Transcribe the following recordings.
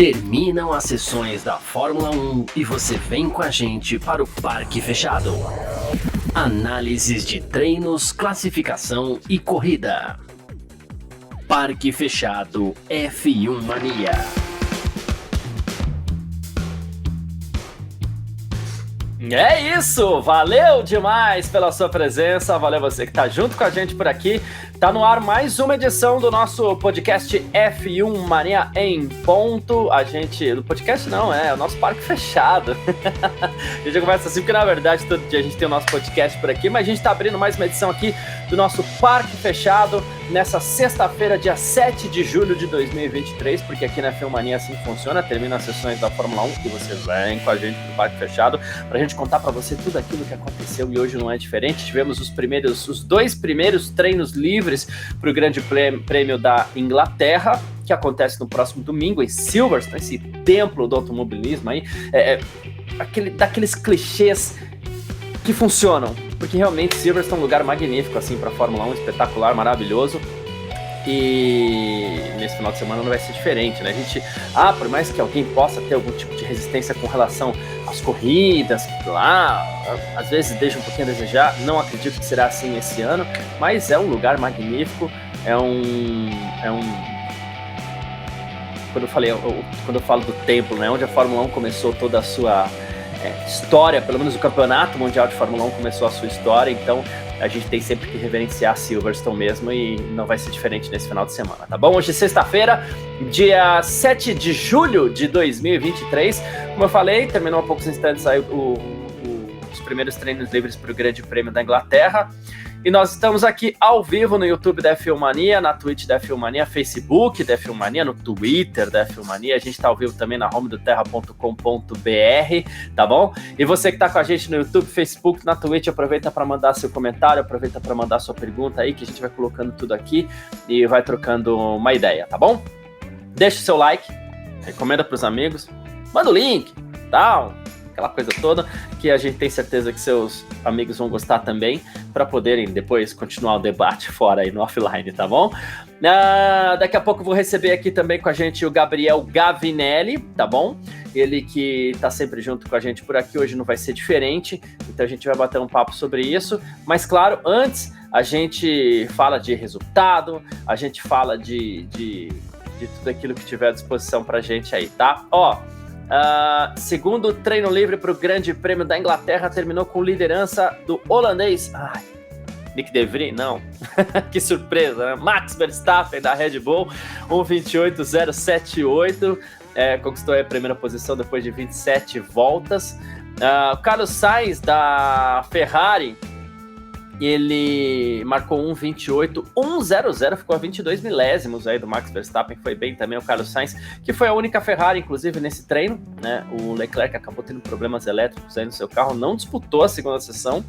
Terminam as sessões da Fórmula 1 e você vem com a gente para o Parque Fechado. Análises de treinos, classificação e corrida. Parque Fechado F1 Mania. É isso, valeu demais pela sua presença, valeu você que tá junto com a gente por aqui. Tá no ar mais uma edição do nosso podcast F1 Mania em ponto. Do podcast não, é o nosso Parque Fechado. A gente conversa assim porque na verdade todo dia a gente tem o nosso podcast por aqui, mas a gente tá abrindo mais uma edição aqui do nosso Parque Fechado nessa sexta-feira, dia 7 de julho de 2023, porque aqui na F1 Mania assim funciona, termina as sessões da Fórmula 1 e você vem com a gente pro Parque Fechado pra gente contar pra você tudo aquilo que aconteceu e hoje não é diferente. Tivemos os dois primeiros treinos livres para o Grande Prêmio da Inglaterra, que acontece no próximo domingo em Silverstone, esse templo do automobilismo aí, daqueles clichês que funcionam, porque realmente Silverstone é um lugar magnífico assim para a Fórmula 1, espetacular, maravilhoso. E nesse final de semana não vai ser diferente, né? A gente, por mais que alguém possa ter algum tipo de resistência com relação às corridas, lá, às vezes deixa um pouquinho a desejar, não acredito que será assim esse ano, mas é um lugar magnífico, quando eu falo do templo, né? Onde a Fórmula 1 começou toda a sua história, pelo menos o Campeonato Mundial de Fórmula 1 começou a sua história, então a gente tem sempre que reverenciar Silverstone mesmo e não vai ser diferente nesse final de semana, tá bom? Hoje é sexta-feira, dia 7 de julho de 2023, como eu falei, terminou há poucos instantes aí os primeiros treinos livres para o Grande Prêmio da Inglaterra. E nós estamos aqui ao vivo no YouTube da F1 Mania, na Twitch da F1 Mania, Facebook da F1 Mania, no Twitter da F1 Mania. A gente está ao vivo também na homedoterra.com.br, tá bom? E você que está com a gente no YouTube, Facebook, na Twitch, aproveita para mandar seu comentário, aproveita para mandar sua pergunta aí, que a gente vai colocando tudo aqui e vai trocando uma ideia, tá bom? Deixa o seu like, recomenda para os amigos, manda o link, tal, aquela coisa toda, que a gente tem certeza que seus amigos vão gostar também, para poderem depois continuar o debate fora aí no offline, tá bom? Daqui a pouco eu vou receber aqui também com a gente o Gabriel Gavinelli, tá bom? Ele que tá sempre junto com a gente por aqui, hoje não vai ser diferente, então a gente vai bater um papo sobre isso, mas claro, antes a gente fala de resultado, a gente fala de tudo aquilo que tiver à disposição pra gente aí, tá? Segundo treino livre para o Grande Prêmio da Inglaterra, terminou com liderança do holandês Nick De Vries, não, que surpresa, né? Max Verstappen da Red Bull, 1:28.078, conquistou a primeira posição depois de 27 voltas. O Carlos Sainz da Ferrari, ele marcou 1:28.100, ficou a 22 milésimos aí do Max Verstappen, que foi bem também o Carlos Sainz, que foi a única Ferrari, inclusive, nesse treino, né? O Leclerc acabou tendo problemas elétricos aí no seu carro, não disputou a segunda sessão.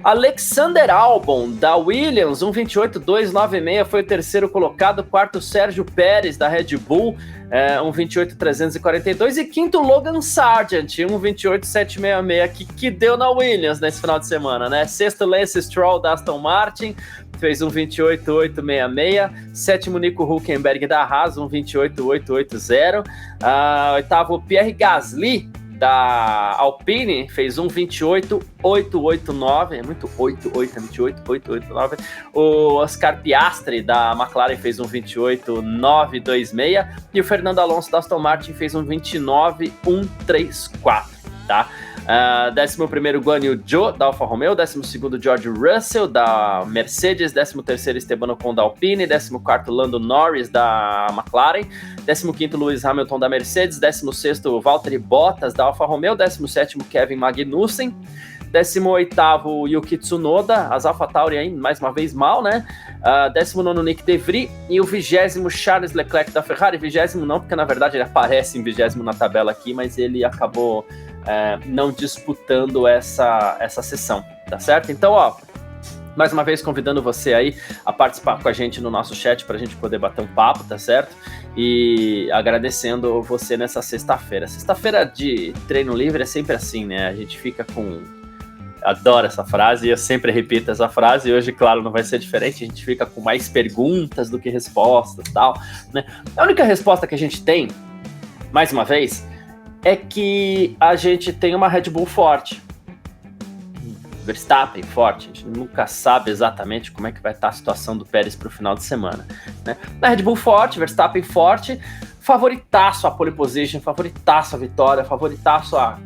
Alexander Albon, da Williams, 1:28.296, foi o terceiro colocado. Quarto, Sérgio Pérez, da Red Bull, 1:28.342. E quinto, Logan Sargent, 1:28.766, que deu na Williams nesse final de semana, né? Sexto, Lance Stroll, da Aston Martin, fez 1:28.866. Sétimo, Nico Hülkenberg, da Haas, 1:28.880. Oitavo, Pierre Gasly, da Alpine, fez 1:28.889, é muito 8,889. O Oscar Piastri, da McLaren, fez 1:28.926, e o Fernando Alonso, da Aston Martin, fez 1:29.134, tá? 11º, Guan Yu Zhou, da Alfa Romeo. 12º, George Russell, da Mercedes. 13º, Esteban Ocon, da Alpine. 14º, Lando Norris, da McLaren. 15º, Lewis Hamilton, da Mercedes. 16º, Valtteri Bottas, da Alfa Romeo. 17º, Kevin Magnussen. 18º, Yuki Tsunoda, as AlphaTauri aí, mais uma vez mal, né? 19º, Nick De Vries, e o 20º, Charles Leclerc, da Ferrari. 20º não, porque na verdade ele aparece em 20º na tabela aqui, mas ele acabou não disputando essa sessão, tá certo? Então, mais uma vez convidando você aí a participar com a gente no nosso chat para a gente poder bater um papo, tá certo? E agradecendo você nessa sexta-feira. Sexta-feira de treino livre é sempre assim, né? A gente fica com... Adoro essa frase e eu sempre repito essa frase, e hoje, claro, não vai ser diferente. A gente fica com mais perguntas do que respostas e tal, né? A única resposta que a gente tem mais uma vez, é que a gente tem uma Red Bull forte. Verstappen forte, a gente nunca sabe exatamente como é que vai estar a situação do Pérez para o final de semana, né? Na Red Bull forte, Verstappen forte, favoritaço a pole position, favoritaço a vitória, favoritaço a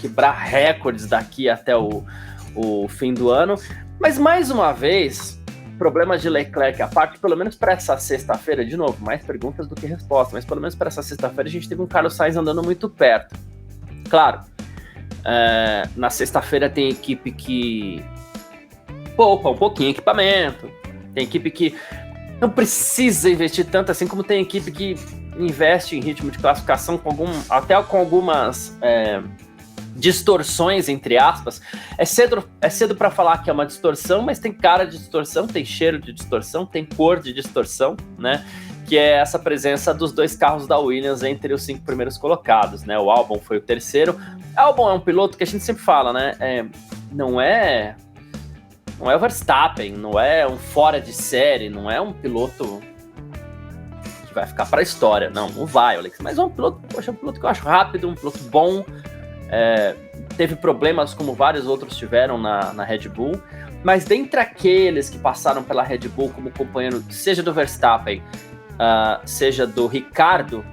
quebrar recordes daqui até o fim do ano, mas mais uma vez, problemas de Leclerc à parte, pelo menos para essa sexta-feira, de novo, mais perguntas do que respostas, mas pelo menos para essa sexta-feira a gente teve um Carlos Sainz andando muito perto. Claro, na sexta-feira tem equipe que poupa um pouquinho equipamento, tem equipe que não precisa investir tanto assim, como tem equipe que investe em ritmo de classificação até com algumas distorções, entre aspas. É cedo para falar que é uma distorção, mas tem cara de distorção, tem cheiro de distorção, tem cor de distorção, né? Que é essa presença dos 2 carros da Williams entre os 5 primeiros colocados, né? O Albon foi o terceiro. Albon é um piloto que a gente sempre fala, né? Não é o Verstappen, não é um fora de série, não é um piloto que vai ficar para a história, não vai, Alex. Mas é um piloto, poxa, um piloto que eu acho rápido, um piloto bom. Teve problemas como vários outros tiveram na Red Bull, mas dentre aqueles que passaram pela Red Bull como companheiro, seja do Verstappen, seja do Ricardo,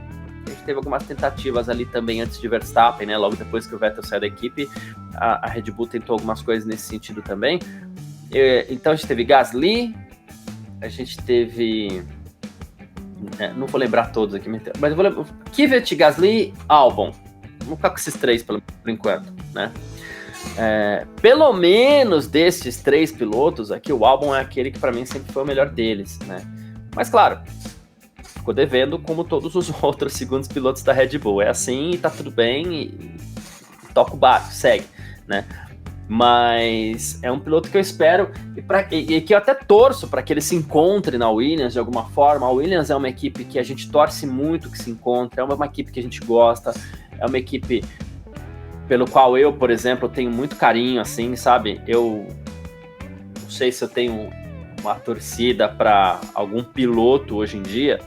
a gente teve algumas tentativas ali também antes de Verstappen, né? Logo depois que o Vettel saiu da equipe, a Red Bull tentou algumas coisas nesse sentido também. Então a gente teve Gasly, a gente teve... não vou lembrar todos aqui, mas eu vou lembrar... Kvyat, Gasly, Albon. Vamos ficar com esses 3 por enquanto, né? Pelo menos desses 3 pilotos aqui, o Albon é aquele que para mim sempre foi o melhor deles, né? Mas claro, ficou devendo como todos os outros segundos pilotos da Red Bull. É assim e tá tudo bem e toca o barco, segue, né? Mas é um piloto que eu espero e que eu até torço para que ele se encontre na Williams de alguma forma. A Williams é uma equipe que a gente torce muito que se encontre, é uma equipe que a gente gosta, é uma equipe pelo qual eu, por exemplo, tenho muito carinho, assim, sabe? Eu não sei se eu tenho uma torcida para algum piloto hoje em dia.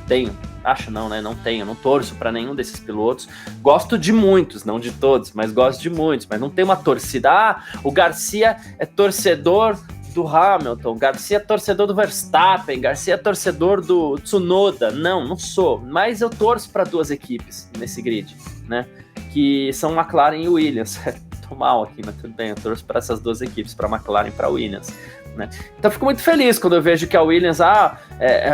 Tenho, acho não, né? Não tenho, não torço para nenhum desses pilotos. Gosto de muitos, não de todos, mas gosto de muitos. Mas não tem uma torcida. O Garcia é torcedor do Hamilton, Garcia é torcedor do Verstappen, Garcia é torcedor do Tsunoda. Não sou. Mas eu torço para 2 equipes nesse grid, né? Que são McLaren e Williams. Tô mal aqui, mas tudo bem. Eu torço para essas 2 equipes, para McLaren e para Williams, né? Então eu fico muito feliz quando eu vejo que a Williams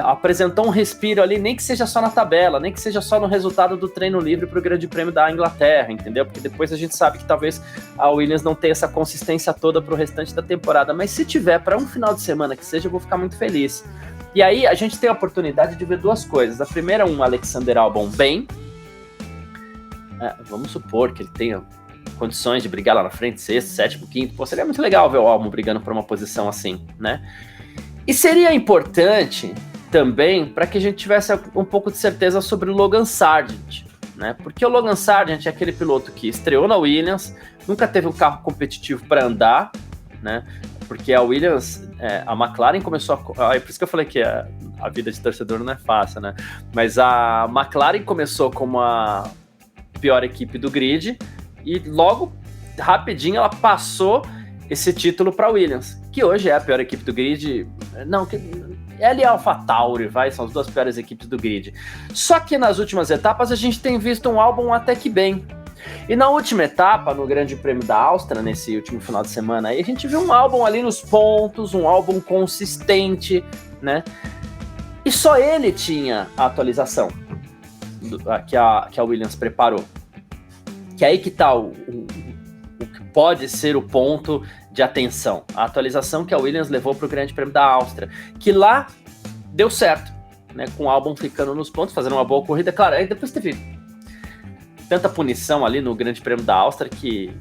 apresentou um respiro ali, nem que seja só na tabela, nem que seja só no resultado do treino livre para o Grande Prêmio da Inglaterra, entendeu? Porque depois a gente sabe que talvez a Williams não tenha essa consistência toda para o restante da temporada, mas se tiver para um final de semana que seja, eu vou ficar muito feliz. E aí a gente tem a oportunidade de ver 2 coisas. A primeira, um Alexander Albon bem, vamos supor que ele tenha condições de brigar lá na frente, 6º, 7º, 5º, pô, seria muito legal ver o Albon brigando por uma posição assim, né? E seria importante também para que a gente tivesse um pouco de certeza sobre o Logan Sargent, né? Porque o Logan Sargent é aquele piloto que estreou na Williams, nunca teve um carro competitivo para andar, né? Porque a Williams, a McLaren começou a... por isso que eu falei que a vida de torcedor não é fácil, né? Mas a McLaren começou como a pior equipe do grid, e logo, rapidinho, ela passou esse título para a Williams, que hoje é a pior equipe do grid. Não, ela e a AlphaTauri, são as 2 piores equipes do grid. Só que nas últimas etapas a gente tem visto um Albon até que bem. E na última etapa, no Grande Prêmio da Áustria, nesse último final de semana, aí a gente viu um Albon ali nos pontos, um Albon consistente, né? E só ele tinha a atualização que a Williams preparou. Que aí que tá o que pode ser o ponto de atenção. A atualização que a Williams levou para o Grande Prêmio da Áustria, que lá deu certo, né? Com o Albon ficando nos pontos, fazendo uma boa corrida. Claro, aí depois teve tanta punição ali no Grande Prêmio da Áustria que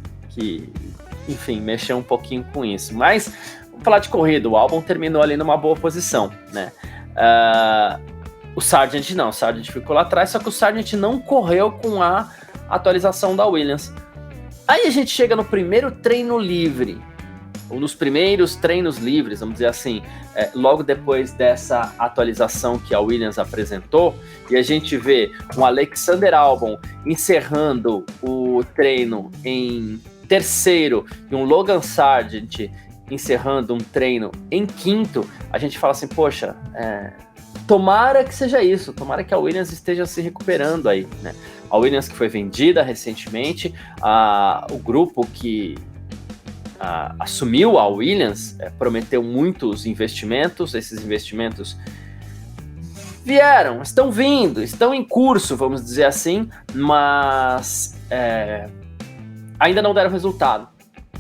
enfim, mexeu um pouquinho com isso. Mas, vamos falar de corrida, o Albon terminou ali numa boa posição, né? O Sargent não, o Sargent ficou lá atrás, só que o Sargent não correu com a atualização da Williams. Aí a gente chega no primeiro treino livre nos primeiros treinos livres, vamos dizer assim, logo depois dessa atualização que a Williams apresentou, e a gente vê um Alexander Albon encerrando o treino em terceiro e um Logan Sargent encerrando um treino em quinto, a gente fala assim, poxa, tomara que seja isso, tomara que a Williams esteja se recuperando aí, né? A Williams que foi vendida recentemente, o grupo que assumiu a Williams prometeu muitos investimentos, esses investimentos estão vindo, estão em curso, vamos dizer assim, mas ainda não deram resultado.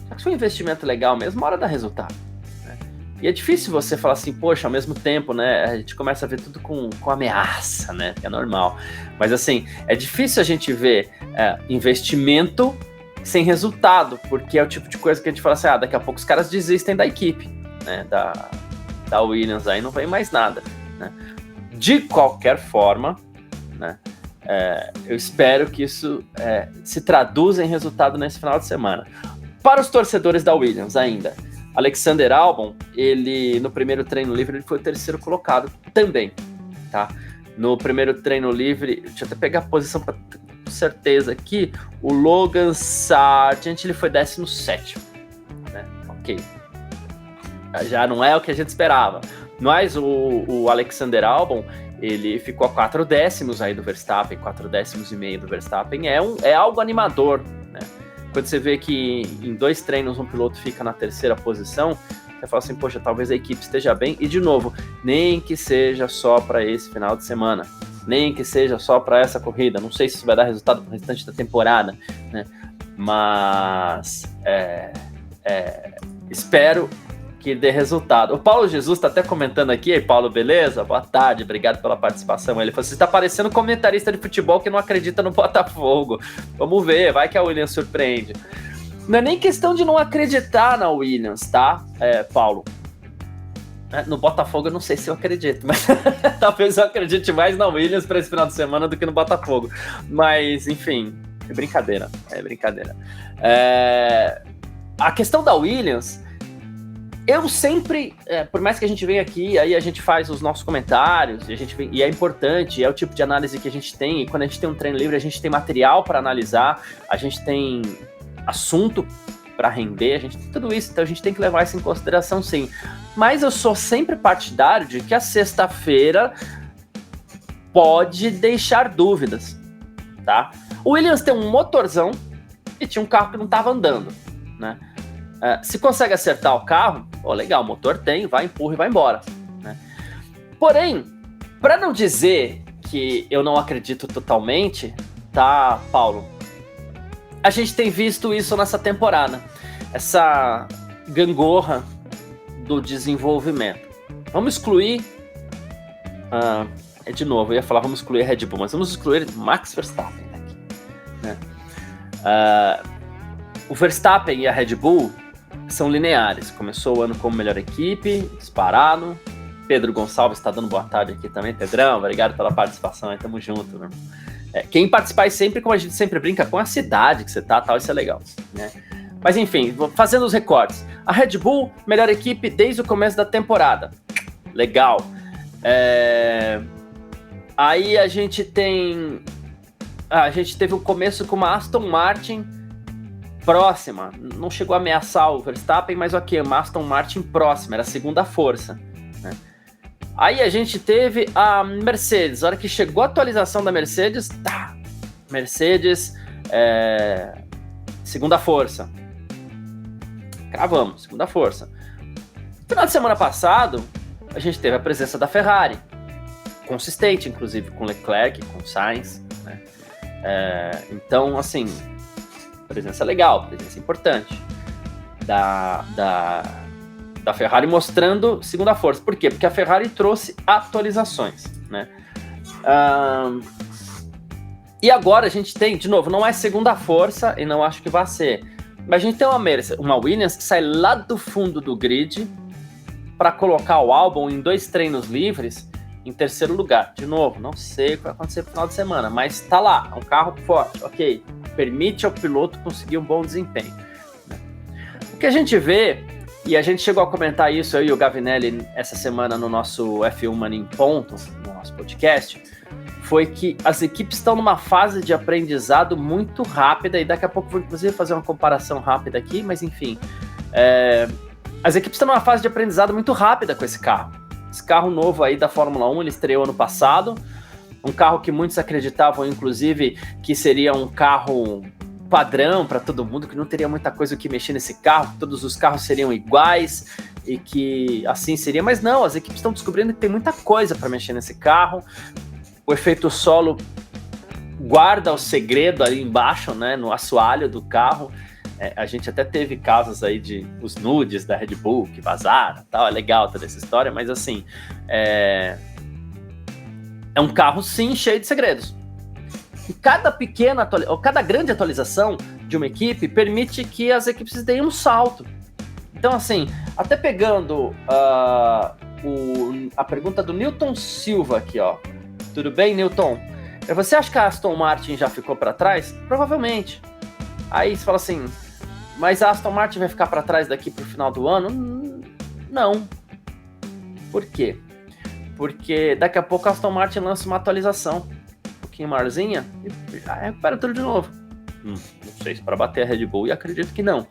Só que foi um investimento legal mesmo, uma hora dá resultado. Né? E é difícil você falar assim, poxa, ao mesmo tempo, né, a gente começa a ver tudo com ameaça, né, que é normal. Mas assim, é difícil a gente ver investimento sem resultado, porque é o tipo de coisa que a gente fala assim, daqui a pouco os caras desistem da equipe, né, da Williams, aí não vem mais nada, né. De qualquer forma, né, eu espero que isso se traduza em resultado nesse final de semana. Para os torcedores da Williams ainda, Alexander Albon, ele no primeiro treino livre ele foi o terceiro colocado também, tá? No primeiro treino livre, deixa eu até pegar a posição para certeza aqui, o Logan Sargent ele foi 17º, né? Ok, já não é o que a gente esperava, mas o Alexander Albon ele ficou a 4 décimos aí do Verstappen, 4 décimos e meio do Verstappen, é algo animador, né? Quando você vê que em 2 treinos um piloto fica na terceira posição, você fala assim, poxa, talvez a equipe esteja bem, e de novo, nem que seja só para esse final de semana, nem que seja só para essa corrida, não sei se isso vai dar resultado pro restante da temporada, né? Mas espero que dê resultado. O Paulo Jesus está até comentando aqui. Ei, Paulo, beleza? Boa tarde, obrigado pela participação. Ele falou, você está parecendo comentarista de futebol que não acredita no Botafogo. Vamos ver, vai que a Williams surpreende. Não é nem questão de não acreditar na Williams, tá, Paulo? No Botafogo eu não sei se eu acredito, mas talvez eu acredite mais na Williams para esse final de semana do que no Botafogo. Mas, enfim, é brincadeira. A questão da Williams... Eu sempre, por mais que a gente venha aqui, aí a gente faz os nossos comentários, e é importante, é o tipo de análise que a gente tem, e quando a gente tem um treino livre, a gente tem material para analisar, a gente tem assunto para render, a gente tem tudo isso, então a gente tem que levar isso em consideração sim. Mas eu sou sempre partidário de que a sexta-feira pode deixar dúvidas, tá? O Williams tem um motorzão e tinha um carro que não estava andando, né? Se consegue acertar o carro, legal, o motor tem, vai, empurra e vai embora, né? Porém, para não dizer que eu não acredito totalmente, tá, Paulo? A gente tem visto isso nessa temporada, essa gangorra do desenvolvimento. Vamos excluir, de novo, eu ia falar vamos excluir a Red Bull, mas vamos excluir Max Verstappen aqui, né? O Verstappen e a Red Bull são lineares. Começou o ano como melhor equipe, disparado. Pedro Gonçalves está dando boa tarde aqui também. Pedrão, obrigado pela participação aí, tamo junto, né? Quem participar sempre, como a gente sempre brinca, com a cidade que você tá, tal, isso é legal, né? Mas enfim, fazendo os recortes. A Red Bull, melhor equipe desde o começo da temporada. Legal. Aí a gente teve um começo com uma Aston Martin próxima, não chegou a ameaçar o Verstappen, mas uma Aston Martin próxima, era a segunda força, né? Aí a gente teve a Mercedes, a hora que chegou a atualização da Mercedes, Mercedes, segunda força, cravamos, segunda força. No final de semana passado, a gente teve a presença da Ferrari, consistente, inclusive, com Leclerc, com Sainz, né? Então, assim, presença legal, presença importante da Ferrari mostrando segunda força. Por quê? Porque a Ferrari trouxe atualizações, né? E agora a gente tem, de novo, não é segunda força e não acho que vai ser, mas a gente tem uma Williams que sai lá do fundo do grid para colocar o Albon em 2 treinos livres em terceiro lugar. De novo, não sei o que vai acontecer no final de semana, mas tá lá, é um carro forte, ok, permite ao piloto conseguir um bom desempenho, né? O que a gente vê E a gente chegou a comentar isso, eu e o Gavinelli, essa semana no nosso F1 Mania em Ponto, no nosso podcast, foi que as equipes estão numa fase de aprendizado muito rápida, e daqui a pouco vou inclusive fazer uma comparação rápida aqui, mas enfim, as equipes estão numa fase de aprendizado muito rápida com esse carro. Esse carro novo aí da Fórmula 1, ele estreou ano passado, um carro que muitos acreditavam, inclusive, que seria um carro padrão para todo mundo, que não teria muita coisa o que mexer nesse carro, que todos os carros seriam iguais e que assim seria, mas não, as equipes estão descobrindo que tem muita coisa para mexer nesse carro. O efeito solo guarda o segredo ali embaixo, né, no assoalho do carro. A gente até teve casos aí de os nudes da Red Bull que vazaram, tal, é legal toda essa história, mas assim, é um carro sim cheio de segredos. E cada grande atualização de uma equipe permite que as equipes deem um salto. Então, assim, até pegando a pergunta do Newton Silva aqui, ó. Tudo bem, Newton? Você acha que a Aston Martin já ficou para trás? Provavelmente. Aí você fala assim, mas a Aston Martin vai ficar para trás daqui para o final do ano? Não. Por quê? Porque daqui a pouco a Aston Martin lança uma atualização maiorzinha e recupera tudo de novo. Não sei se para bater a Red Bull, e acredito que não.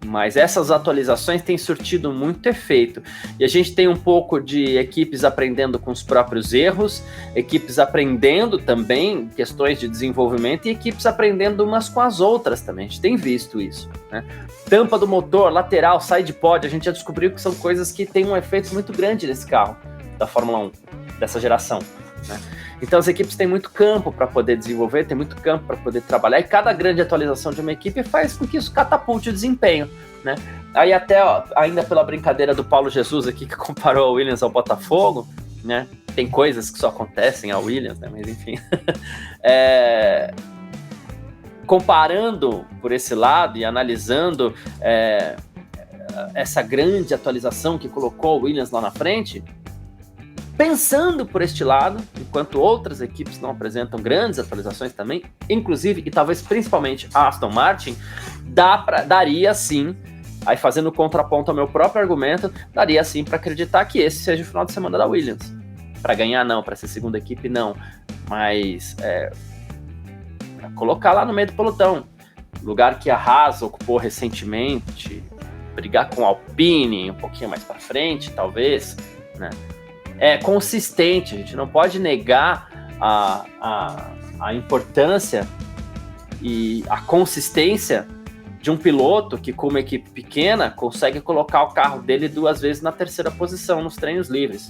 Mas essas atualizações têm surtido muito efeito. E a gente tem um pouco de equipes aprendendo com os próprios erros, equipes aprendendo também questões de desenvolvimento e equipes aprendendo umas com as outras também. A gente tem visto isso, né? Tampa do motor, lateral, side pod, a gente já descobriu que são coisas que têm um efeito muito grande nesse carro da Fórmula 1, dessa geração, né? Então as equipes têm muito campo para poder desenvolver, tem muito campo para poder trabalhar, e cada grande atualização de uma equipe faz com que isso catapulte o desempenho, né? Aí até, ó, ainda pela brincadeira do Paulo Jesus aqui, que comparou a Williams ao Botafogo, né? Tem coisas que só acontecem a Williams, né? Mas enfim. Comparando por esse lado e analisando essa grande atualização que colocou a Williams lá na frente, pensando por este lado, enquanto outras equipes não apresentam grandes atualizações também, inclusive e talvez principalmente a Aston Martin, daria sim, aí fazendo contraponto ao meu próprio argumento, daria sim para acreditar que esse seja o final de semana da Williams. Para ganhar não, para ser segunda equipe não, mas para colocar lá no meio do pelotão, lugar que a Haas ocupou recentemente, brigar com a Alpine um pouquinho mais para frente, talvez, né? É consistente, a gente não pode negar a importância e a consistência de um piloto que, com uma equipe pequena, consegue colocar o carro dele 2 vezes na terceira posição nos treinos livres.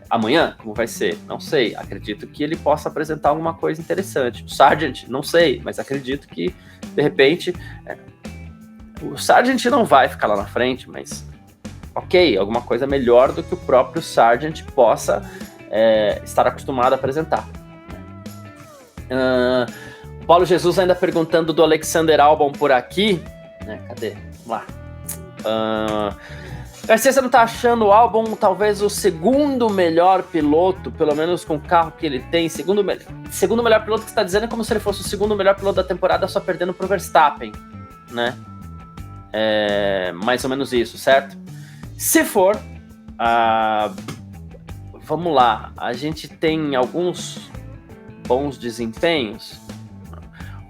Amanhã, como vai ser? Não sei, acredito que ele possa apresentar alguma coisa interessante. O Sargent, não sei, mas acredito que, de repente, o Sargent não vai ficar lá na frente, mas ok, alguma coisa melhor do que o próprio Sargent possa estar acostumado a apresentar. O Paulo Jesus ainda perguntando do Alexander Albon por aqui, né? Cadê? Vamos lá. Garcia, você não tá achando o Albon talvez o segundo melhor piloto, pelo menos com o carro que ele tem, segundo melhor piloto que você tá dizendo é como se ele fosse o segundo melhor piloto da temporada, só perdendo pro Verstappen, né? Mais ou menos isso, certo? Se for, vamos lá, a gente tem alguns bons desempenhos.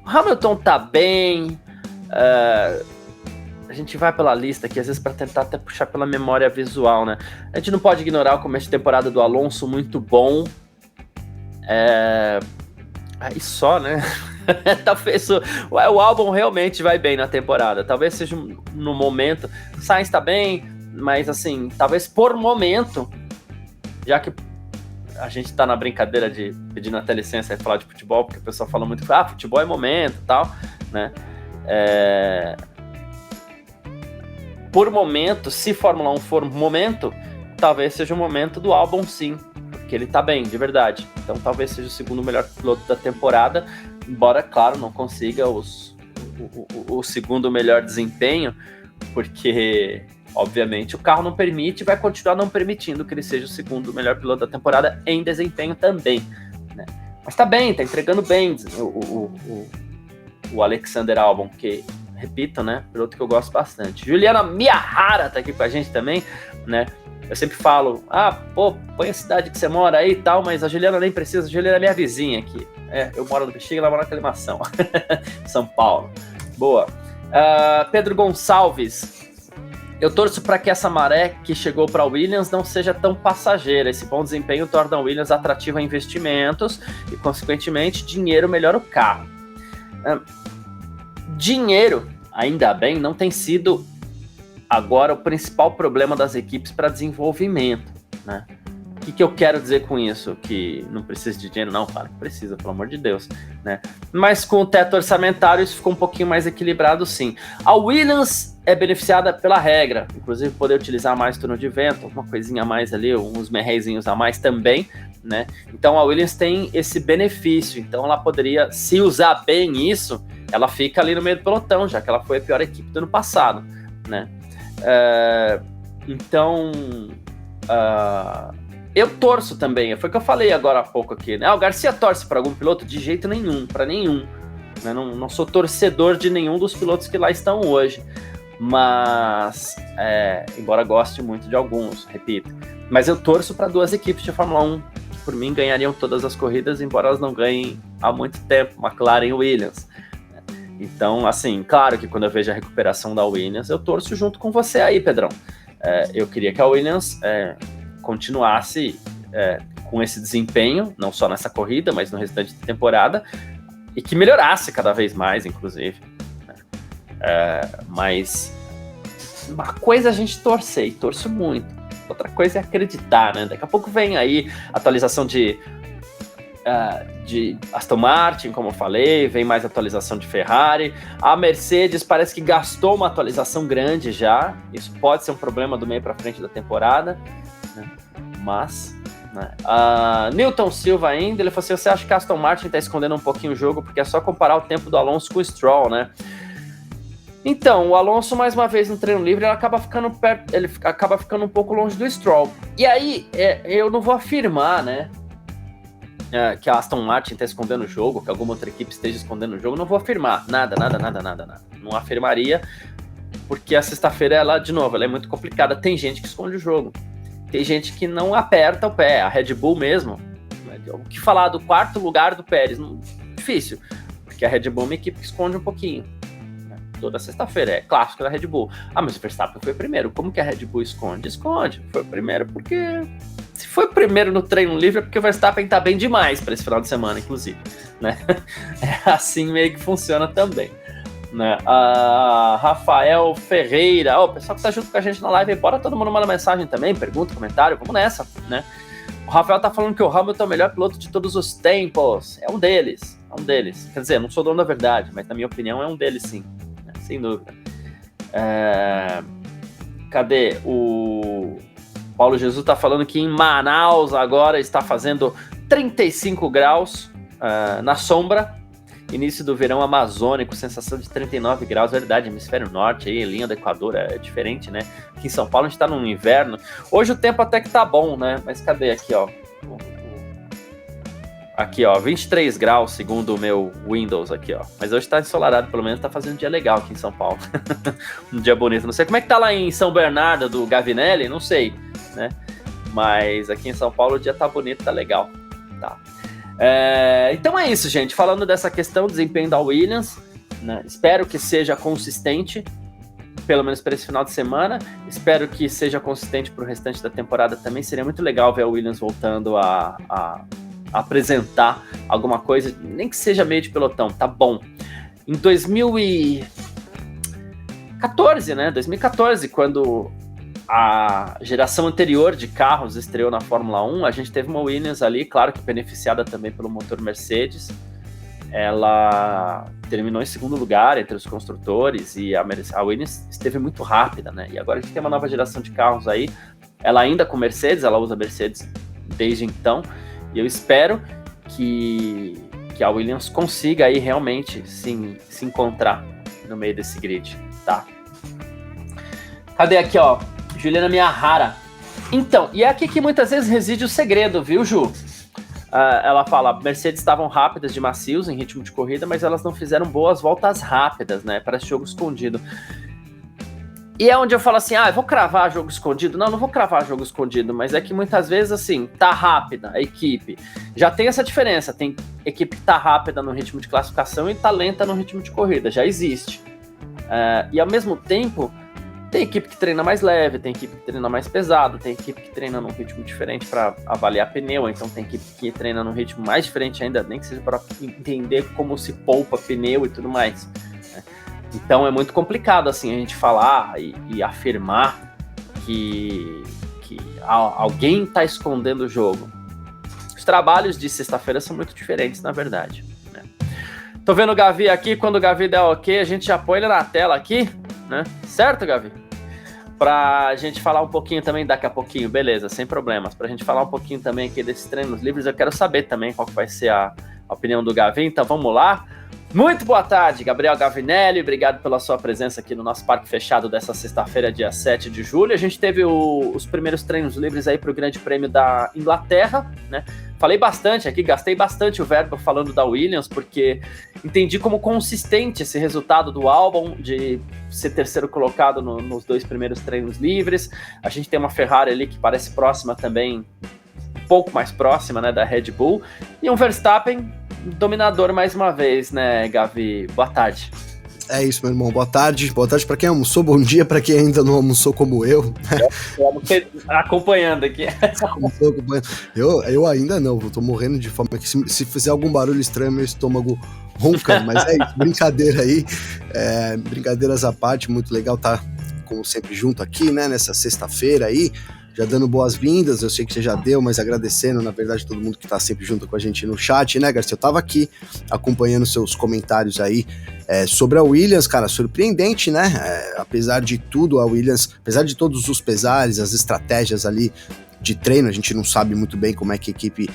O Hamilton tá bem, a gente vai pela lista aqui, às vezes para tentar até puxar pela memória visual, né? A gente não pode ignorar o começo de temporada do Alonso, muito bom. Aí só, né? Talvez o Albon realmente vai bem na temporada. Talvez seja no momento. O Sainz tá bem, mas assim, talvez por momento, já que a gente tá na brincadeira de pedindo até licença e falar de futebol, porque o pessoal fala muito, futebol é momento e tal, né? Por momento, se Fórmula 1 for momento, talvez seja o momento do Albon, sim, porque ele tá bem, de verdade. Então talvez seja o segundo melhor piloto da temporada, embora, claro, não consiga o segundo melhor desempenho, porque, obviamente, o carro não permite e vai continuar não permitindo que ele seja o segundo melhor piloto da temporada em desempenho também, né? Mas tá bem, tá entregando bem o Alexander Albon, que repito, né? Piloto que eu gosto bastante. Juliana Miyahara tá aqui com a gente também, né? Eu sempre falo, põe a cidade que você mora aí e tal, mas a Juliana nem precisa, a Juliana é minha vizinha aqui. Eu moro no Bexiga, ela mora na Aclimação, São Paulo. Boa. Pedro Gonçalves, eu torço para que essa maré que chegou para a Williams não seja tão passageira. Esse bom desempenho torna a Williams atrativa a investimentos e, consequentemente, dinheiro melhora o carro. Dinheiro, ainda bem, não tem sido agora o principal problema das equipes para desenvolvimento, né? O que eu quero dizer com isso? Que não precisa de dinheiro? Não, claro que precisa, pelo amor de Deus, né? Mas com o teto orçamentário isso ficou um pouquinho mais equilibrado, sim. A Williams é beneficiada pela regra, inclusive poder utilizar mais turno de vento, uma coisinha a mais ali, uns merrezinhos a mais também, né? Então a Williams tem esse benefício, então ela poderia, se usar bem isso, ela fica ali no meio do pelotão, já que ela foi a pior equipe do ano passado, né? Eu torço também, foi o que eu falei agora há pouco aqui, né? O Garcia torce para algum piloto? De jeito nenhum, para nenhum, né? Não sou torcedor de nenhum dos pilotos que lá estão hoje, mas embora goste muito de alguns, repito, mas eu torço para duas equipes de Fórmula 1 que por mim ganhariam todas as corridas, embora elas não ganhem há muito tempo, McLaren e Williams. Então, assim, claro que quando eu vejo a recuperação da Williams, eu torço junto com você aí, Pedrão. Eu queria que a Williams continuasse com esse desempenho, não só nessa corrida, mas no restante da temporada, e que melhorasse cada vez mais, inclusive. Mas uma coisa é a gente torcer, e torço muito. Outra coisa é acreditar, né? Daqui a pouco vem aí atualização de Aston Martin, como eu falei, vem mais atualização de Ferrari. A Mercedes parece que gastou uma atualização grande já, isso pode ser um problema do meio para frente da temporada, né? Mas, né? Newton Silva ainda, ele falou assim, você acha que a Aston Martin está escondendo um pouquinho o jogo, porque é só comparar o tempo do Alonso com o Stroll, né? Então, o Alonso, mais uma vez no treino livre, ele acaba ficando um pouco longe do Stroll. E aí, eu não vou afirmar, né, que a Aston Martin está escondendo o jogo, que alguma outra equipe esteja escondendo o jogo, não vou afirmar, nada. Não afirmaria, porque a sexta-feira, ela, de novo, ela é muito complicada, tem gente que esconde o jogo, tem gente que não aperta o pé, a Red Bull mesmo, o que falar do quarto lugar do Pérez, difícil, porque a Red Bull é uma equipe que esconde um pouquinho, né? Toda sexta-feira, é clássico da Red Bull, mas o Verstappen foi o primeiro, como que a Red Bull esconde, foi o primeiro porque... Se foi o primeiro no treino livre é porque o Verstappen tá bem demais para esse final de semana, inclusive, né? É assim meio que funciona também, né? Rafael Ferreira, o pessoal que tá junto com a gente na live, bora todo mundo mandar mensagem também, pergunta, comentário, vamos nessa, né? O Rafael tá falando que o Hamilton é o melhor piloto de todos os tempos, é um deles, quer dizer, não sou dono da verdade, mas na minha opinião é um deles sim, né? Sem dúvida. Cadê o... Paulo Jesus está falando que em Manaus agora está fazendo 35 graus na sombra, início do verão amazônico, sensação de 39 graus, verdade, hemisfério norte, aí, linha do Equador, é diferente, né? Aqui em São Paulo a gente está no inverno, hoje o tempo até que tá bom, né? Mas cadê aqui, ó? Aqui, ó, 23 graus, segundo o meu Windows aqui, ó. Mas hoje tá ensolarado, pelo menos tá fazendo um dia legal aqui em São Paulo. Um dia bonito. Não sei como é que tá lá em São Bernardo do Gavinelli, não sei, né? Mas aqui em São Paulo o dia tá bonito, tá legal. Tá. Então é isso, gente. Falando dessa questão do desempenho da Williams, né? Espero que seja consistente, pelo menos para esse final de semana. Espero que seja consistente pro restante da temporada também. Seria muito legal ver a Williams voltando a apresentar alguma coisa, nem que seja meio de pelotão, tá bom. Em 2014, né? 2014, quando a geração anterior de carros estreou na Fórmula 1, a gente teve uma Williams ali, claro que beneficiada também pelo motor Mercedes. Ela terminou em segundo lugar entre os construtores e a Williams esteve muito rápida, né? E agora a gente tem uma nova geração de carros aí, ela ainda com Mercedes, ela usa Mercedes desde então. E eu espero que a Williams consiga aí realmente se encontrar no meio desse grid, tá? Cadê aqui, ó? Juliana Miyahara. Então, e é aqui que muitas vezes reside o segredo, viu, Ju? ela fala, Mercedes estavam rápidas de macios em ritmo de corrida, mas elas não fizeram boas voltas rápidas, né? Parece jogo escondido. E é onde eu falo assim, eu vou cravar jogo escondido. Não vou cravar jogo escondido, mas é que muitas vezes, assim, tá rápida a equipe. Já tem essa diferença, tem equipe que tá rápida no ritmo de classificação e tá lenta no ritmo de corrida, já existe. E ao mesmo tempo, tem equipe que treina mais leve, tem equipe que treina mais pesado, tem equipe que treina num ritmo diferente para avaliar pneu, então tem equipe que treina num ritmo mais diferente ainda, nem que seja para entender como se poupa pneu e tudo mais. Então é muito complicado assim a gente falar e afirmar que alguém está escondendo o jogo. Os trabalhos de sexta-feira são muito diferentes, na verdade, né? Tô vendo o Gavi aqui, quando o Gavi der ok, a gente já põe ele na tela aqui, né? Certo, Gavi? Pra gente falar um pouquinho também daqui a pouquinho, beleza, sem problemas. Pra gente falar um pouquinho também aqui desses treinos livres, eu quero saber também qual que vai ser a opinião do Gavi, então vamos lá. Muito boa tarde, Gabriel Gavinelli, obrigado pela sua presença aqui no nosso Parque Fechado dessa sexta-feira, dia 7 de julho. A gente teve os primeiros treinos livres aí para o Grande Prêmio da Inglaterra, né? Falei bastante aqui, gastei bastante o verbo falando da Williams, porque entendi como consistente esse resultado do Albon, de ser terceiro colocado nos 2 primeiros treinos livres. A gente tem uma Ferrari ali que parece próxima também, um pouco mais próxima, né, da Red Bull, e um Verstappen dominador mais uma vez, né, Gavi? Boa tarde. É isso, meu irmão. Boa tarde para quem almoçou, bom dia para quem ainda não almoçou como eu. Acompanhando aqui. Eu ainda não, tô morrendo de fome. Se fizer algum barulho estranho, meu estômago ronca, mas é isso, brincadeira aí. Brincadeiras à parte, muito legal estar, como sempre, junto aqui, né, nessa sexta-feira aí. Já dando boas-vindas, eu sei que você já deu, mas agradecendo, na verdade, todo mundo que tá sempre junto com a gente no chat, né, Garcia? Eu tava aqui acompanhando seus comentários aí sobre a Williams, cara, surpreendente, né? Apesar de tudo, a Williams, apesar de todos os pesares, as estratégias ali de treino, a gente não sabe muito bem como é que a equipe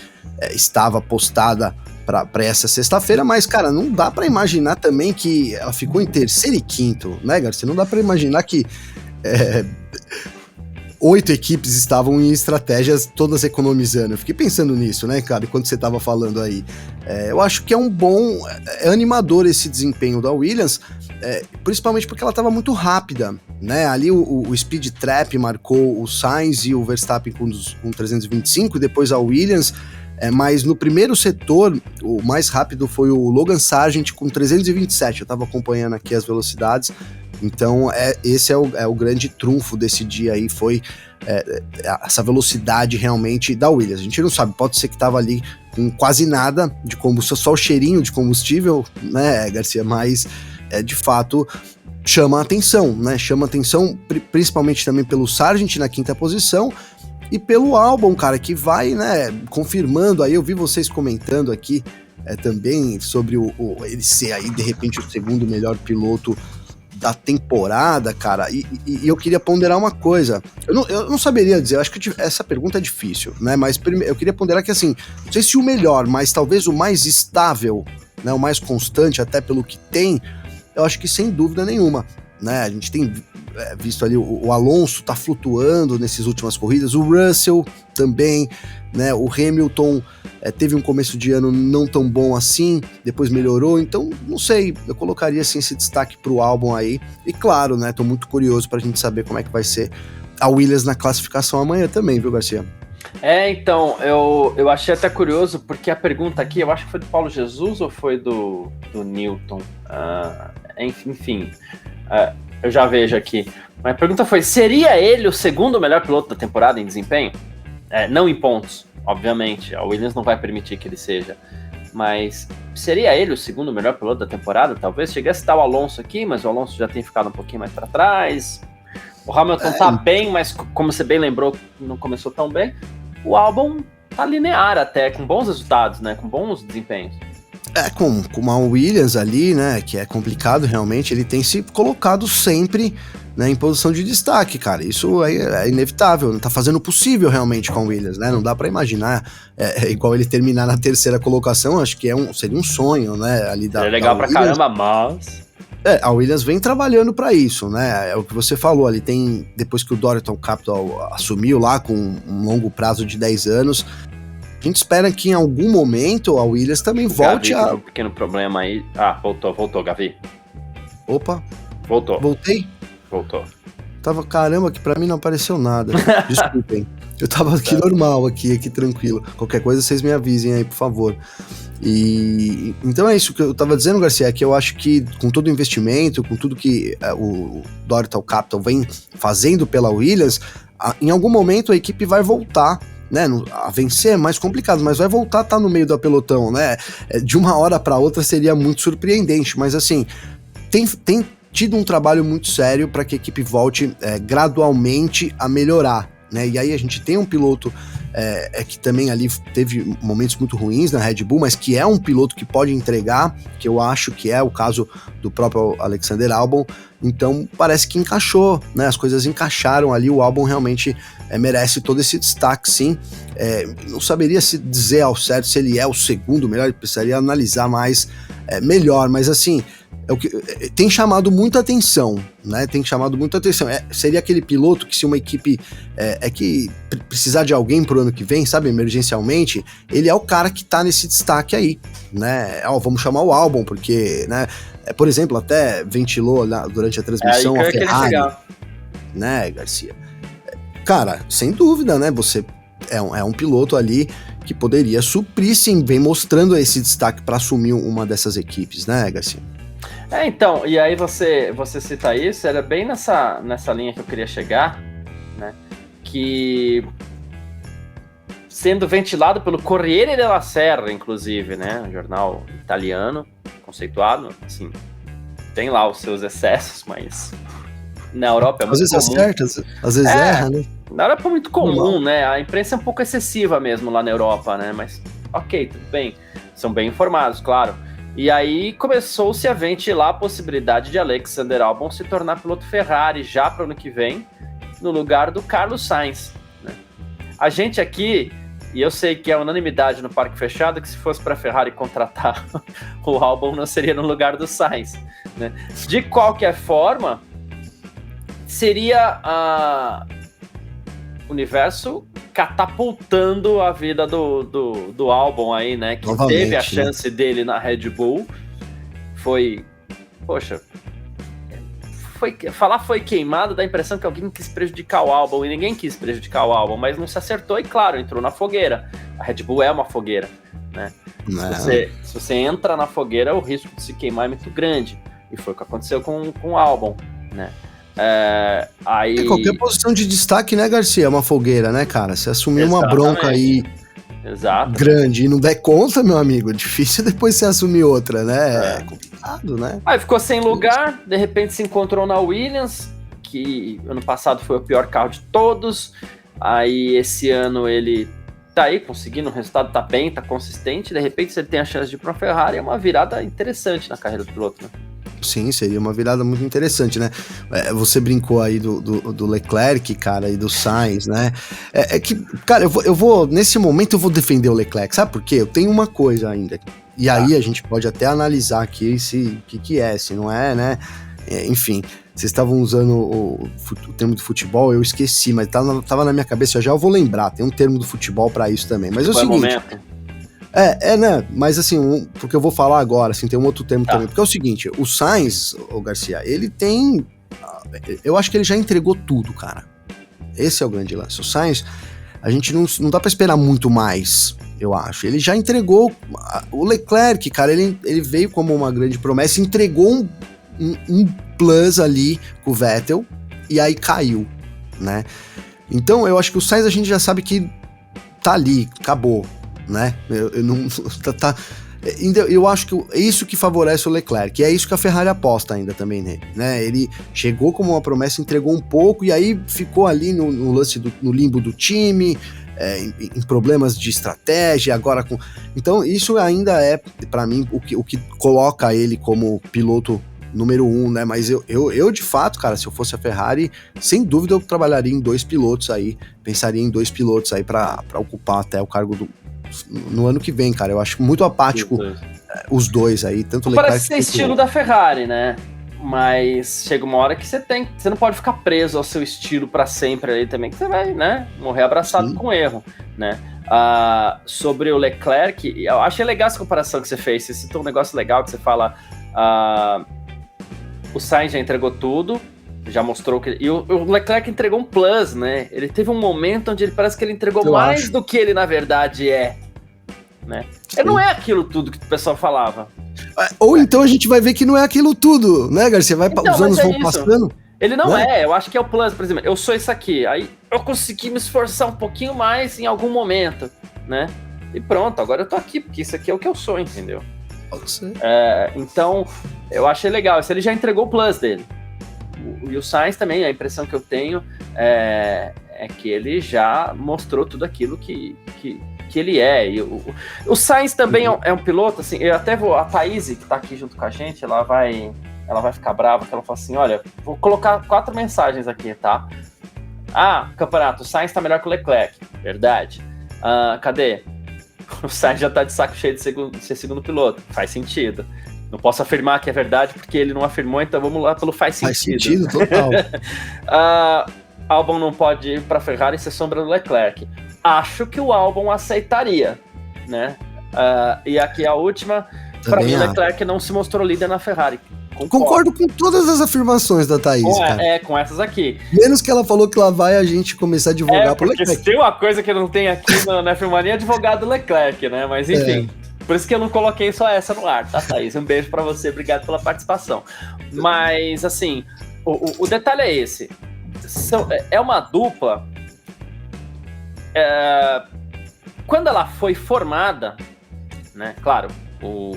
estava postada para essa sexta-feira, mas, cara, não dá para imaginar também que ela ficou em terceiro e quinto, né, Garcia? Não dá para imaginar que 8 equipes estavam em estratégias todas economizando. Eu fiquei pensando nisso, né, cara, enquanto você estava falando aí. Eu acho que é animador esse desempenho da Williams, principalmente porque ela estava muito rápida, né? Ali o Speed Trap marcou o Sainz e o Verstappen com 325, e depois a Williams, mas no primeiro setor, o mais rápido foi o Logan Sargent com 327. Eu estava acompanhando aqui as velocidades. Então, esse é o grande trunfo desse dia aí, foi essa velocidade realmente da Williams. A gente não sabe, pode ser que estava ali com quase nada de combustível, só o cheirinho de combustível, né, Garcia? Mas, de fato, chama a atenção, né? Chama a atenção principalmente também pelo Sargent na 5ª posição e pelo Albon, cara, que vai, né, confirmando aí. Eu vi vocês comentando aqui também sobre ele ser aí, de repente, o segundo melhor piloto da temporada, cara, e eu queria ponderar uma coisa. Eu não saberia dizer, eu acho que essa pergunta é difícil, né, mas eu queria ponderar que, assim, não sei se o melhor, mas talvez o mais estável, né, o mais constante, até pelo que tem, eu acho que sem dúvida nenhuma, né, a gente tem visto ali o Alonso tá flutuando nessas últimas corridas, o Russell também, né, o Hamilton teve um começo de ano não tão bom assim, depois melhorou, então, não sei, eu colocaria assim esse destaque pro Albon aí, e claro, né, tô muito curioso pra gente saber como é que vai ser a Williams na classificação amanhã também, viu, Garcia? Então, eu achei até curioso, porque a pergunta aqui, eu acho que foi do Paulo Jesus ou foi do Newton? Enfim, eu já vejo aqui. Mas a pergunta foi, seria ele o segundo melhor piloto da temporada em desempenho? Não em pontos, obviamente, a Williams não vai permitir que ele seja, mas seria ele o segundo melhor piloto da temporada? Talvez cheguei a citar o Alonso aqui, mas o Alonso já tem ficado um pouquinho mais para trás. O Hamilton tá bem, mas como você bem lembrou, não começou tão bem. O Albon tá linear até, com bons resultados, né? Com bons desempenhos. Com a Williams ali, né? Que é complicado realmente, ele tem se colocado sempre, né, em posição de destaque, cara. Isso é inevitável, não tá fazendo o possível realmente com a Williams, né? Não dá pra imaginar igual ele terminar na 3ª colocação, acho que seria um sonho, né? Ali é legal pra caramba, mas... A Williams vem trabalhando para isso, né? É o que você falou ali, depois que o Dorilton Capital assumiu lá com um longo prazo de 10 anos, A gente espera que em algum momento a Williams também volte Gavi, um pequeno problema aí. Ah, voltou, Gavi. Opa, Voltou. voltei? Voltou. Caramba, que pra mim não apareceu nada. Desculpem. Eu tava aqui normal, aqui tranquilo. Qualquer coisa vocês me avisem aí, por favor. E então é isso que eu tava dizendo, Garcia, é que eu acho que com todo o investimento, com tudo que o Dorilton Capital vem fazendo pela Williams, em algum momento a equipe vai voltar, né, a vencer é mais complicado, mas vai voltar a estar no meio do pelotão, né? De uma hora para outra seria muito surpreendente, mas assim, tem tido um trabalho muito sério para que a equipe volte gradualmente a melhorar, né? E aí a gente tem um piloto que também ali teve momentos muito ruins na Red Bull, mas que é um piloto que pode entregar, que eu acho que é o caso do próprio Alexander Albon. Então parece que encaixou, né? As coisas encaixaram ali, o Albon realmente merece todo esse destaque, sim. Não saberia se dizer ao certo se ele é o segundo melhor, precisaria analisar mais melhor, mas assim, o que tem chamado muita atenção, né? Tem chamado muita atenção. Seria aquele piloto que, se uma equipe que precisar de alguém pro ano que vem, sabe, emergencialmente, ele é o cara que tá nesse destaque aí, né? Vamos chamar o Albon, porque, né? Por exemplo, até ventilou durante a transmissão a Ferrari, né, Garcia? Cara, sem dúvida, né? Você é um piloto ali que poderia suprir, sim, vem mostrando esse destaque para assumir uma dessas equipes, né, Garcia? Então, e aí você cita isso, era bem nessa linha que eu queria chegar, né? Que sendo ventilado pelo Corriere della Sera, inclusive, né? Um jornal italiano, conceituado, assim, tem lá os seus excessos, mas na Europa é muito comum. Às vezes acerta, às vezes erra, né? Na Europa é muito comum, né? A imprensa é um pouco excessiva mesmo lá na Europa, né? Mas, ok, tudo bem. São bem informados, claro. E aí começou-se a ventilar a possibilidade de Alexander Albon se tornar piloto Ferrari já para o ano que vem, no lugar do Carlos Sainz, né? A gente aqui, e eu sei que é unanimidade no Parque Fechado, que se fosse para a Ferrari contratar o Albon não seria no lugar do Sainz, né? De qualquer forma, seria o universo catapultando a vida do Albon aí, né? Que novamente, teve a chance dele na Red Bull. Foi queimado, dá a impressão que alguém quis prejudicar o Albon, e ninguém quis prejudicar o Albon, mas não se acertou, e claro, entrou na fogueira. A Red Bull é uma fogueira, né? Se você entra na fogueira, o risco de se queimar é muito grande, e foi o que aconteceu com o Albon, né? Qualquer posição de destaque, né, Garcia? É uma fogueira, né, cara? Você assumir uma bronca aí grande e não der conta, meu amigo, é difícil depois você assumir outra, né? É complicado, né? Aí ficou sem lugar, de repente se encontrou na Williams, que ano passado foi o pior carro de todos. Aí esse ano ele tá aí conseguindo, o resultado tá bem, tá consistente. De repente você tem a chance de ir pra uma Ferrari, é uma virada interessante na carreira do piloto, né? Sim, seria uma virada muito interessante, né? Você brincou aí do Leclerc, cara, e do Sainz, né? Que, cara, eu vou, nesse momento eu vou defender o Leclerc, sabe por quê? Eu tenho uma coisa ainda, e aí a gente pode até analisar aqui se não é, né? Enfim, vocês estavam usando o termo do futebol, eu esqueci, mas tava na minha cabeça, já eu vou lembrar, tem um termo do futebol pra isso também, mas é o seguinte... Momento. Né? Mas assim, porque eu vou falar agora, assim, tem um outro termo também. Porque é o seguinte, o Sainz, o Garcia, ele tem... Eu acho que ele já entregou tudo, cara. Esse é o grande lance. O Sainz, a gente não dá pra esperar muito mais, eu acho. Ele já entregou... O Leclerc, cara, ele veio como uma grande promessa, entregou um plus ali com o Vettel, e aí caiu, né? Então, eu acho que o Sainz a gente já sabe que tá ali, acabou, né? Eu acho que é isso que favorece o Leclerc, e é isso que a Ferrari aposta ainda também nele, né? Ele chegou como uma promessa, entregou um pouco, e aí ficou ali no lance no limbo do time, em problemas de estratégia, agora com... Então isso ainda é, para mim, o que coloca ele como piloto número 1, né? Mas eu de fato, cara, se eu fosse a Ferrari, sem dúvida eu trabalharia em 2 pilotos aí, pensaria em 2 pilotos aí para ocupar até o cargo no ano que vem, cara. Eu acho muito apático os dois aí, tanto o Leclerc... Parece ser estilo da Ferrari, né? Mas chega uma hora que você não pode ficar preso ao seu estilo para sempre ali também, que você vai, né, morrer abraçado com erro, né? sobre o Leclerc, eu achei legal essa comparação que você fez. Você citou um negócio legal que você fala, o Sainz já entregou tudo, já mostrou que... E o Leclerc entregou um plus, né? Ele teve um momento onde ele parece que ele entregou mais do que ele na verdade é, né? Ele não é aquilo tudo que o pessoal falava. Ou então a gente vai ver que não é aquilo tudo, né, Garcia? Os anos vão passando. Ele não é, eu acho que é o plus, por exemplo, eu sou isso aqui, aí eu consegui me esforçar um pouquinho mais em algum momento, né? E pronto, agora eu tô aqui, porque isso aqui é o que eu sou, entendeu? Então, eu achei legal, ele já entregou o plus dele. E o Sainz também, a impressão que eu tenho é que ele já mostrou tudo aquilo que ele é. E o Sainz também é um piloto, assim, eu até vou, a Thaís, que tá aqui junto com a gente, ela vai ficar brava, que ela fala assim, olha, vou colocar 4 mensagens aqui, tá? Campeonato, o Sainz tá melhor que o Leclerc, verdade. Cadê? O Sainz já tá de saco cheio de ser segundo piloto, faz sentido. Não posso afirmar que é verdade, porque ele não afirmou, então vamos lá pelo faz sentido. Faz sentido, total. Albon não pode ir pra Ferrari e ser sombra do Leclerc. Acho que o Albon aceitaria, né? E aqui a última, para mim o Leclerc não se mostrou líder na Ferrari. Concordo com todas as afirmações da Thaís, cara. Com essas aqui. Menos que ela falou que lá vai a gente começar a advogar pro Leclerc. Se tem uma coisa que não tem aqui na F1 é advogado Leclerc, né? Mas enfim, por isso que eu não coloquei só essa no ar, tá, Thaís? Um beijo pra você, obrigado pela participação. Mas, assim, o detalhe é esse. É uma dupla... quando ela foi formada, né? Claro, o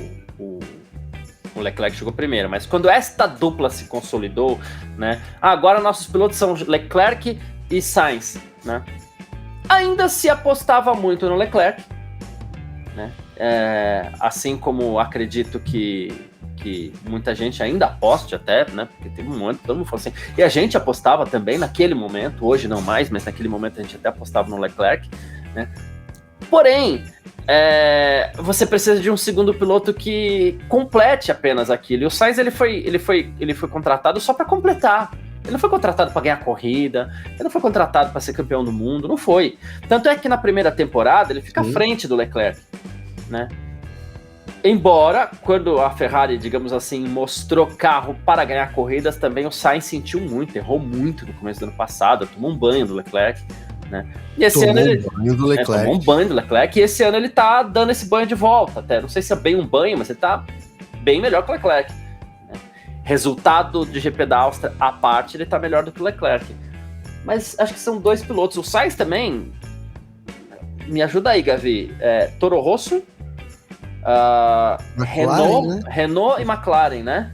Leclerc chegou primeiro, mas quando esta dupla se consolidou, né? Agora nossos pilotos são Leclerc e Sainz, né? Ainda se apostava muito no Leclerc, né? Assim como acredito que muita gente ainda aposte até, né? Porque teve um momento que todo mundo falou assim, e a gente apostava também naquele momento, hoje não mais, mas naquele momento a gente até apostava no Leclerc, né? Porém, você precisa de um segundo piloto que complete apenas aquilo. E o Sainz ele foi contratado só para completar. Ele não foi contratado para ganhar corrida, ele não foi contratado para ser campeão do mundo, não foi. Tanto é que na primeira temporada ele fica à frente do Leclerc, né? Embora, quando a Ferrari, digamos assim, mostrou carro para ganhar corridas, também o Sainz sentiu muito, errou muito no começo do ano passado, tomou um banho do Leclerc, né? E esse ano ele tomou um banho do Leclerc, e esse ano ele tá dando esse banho de volta, até. Não sei se é bem um banho, mas ele tá bem melhor que o Leclerc, né? Resultado de GP da Áustria à parte, ele tá melhor do que o Leclerc. Mas acho que são 2 pilotos. O Sainz também, me ajuda aí, Gavi, Toro Rosso, McLaren, né? Renault e McLaren, né?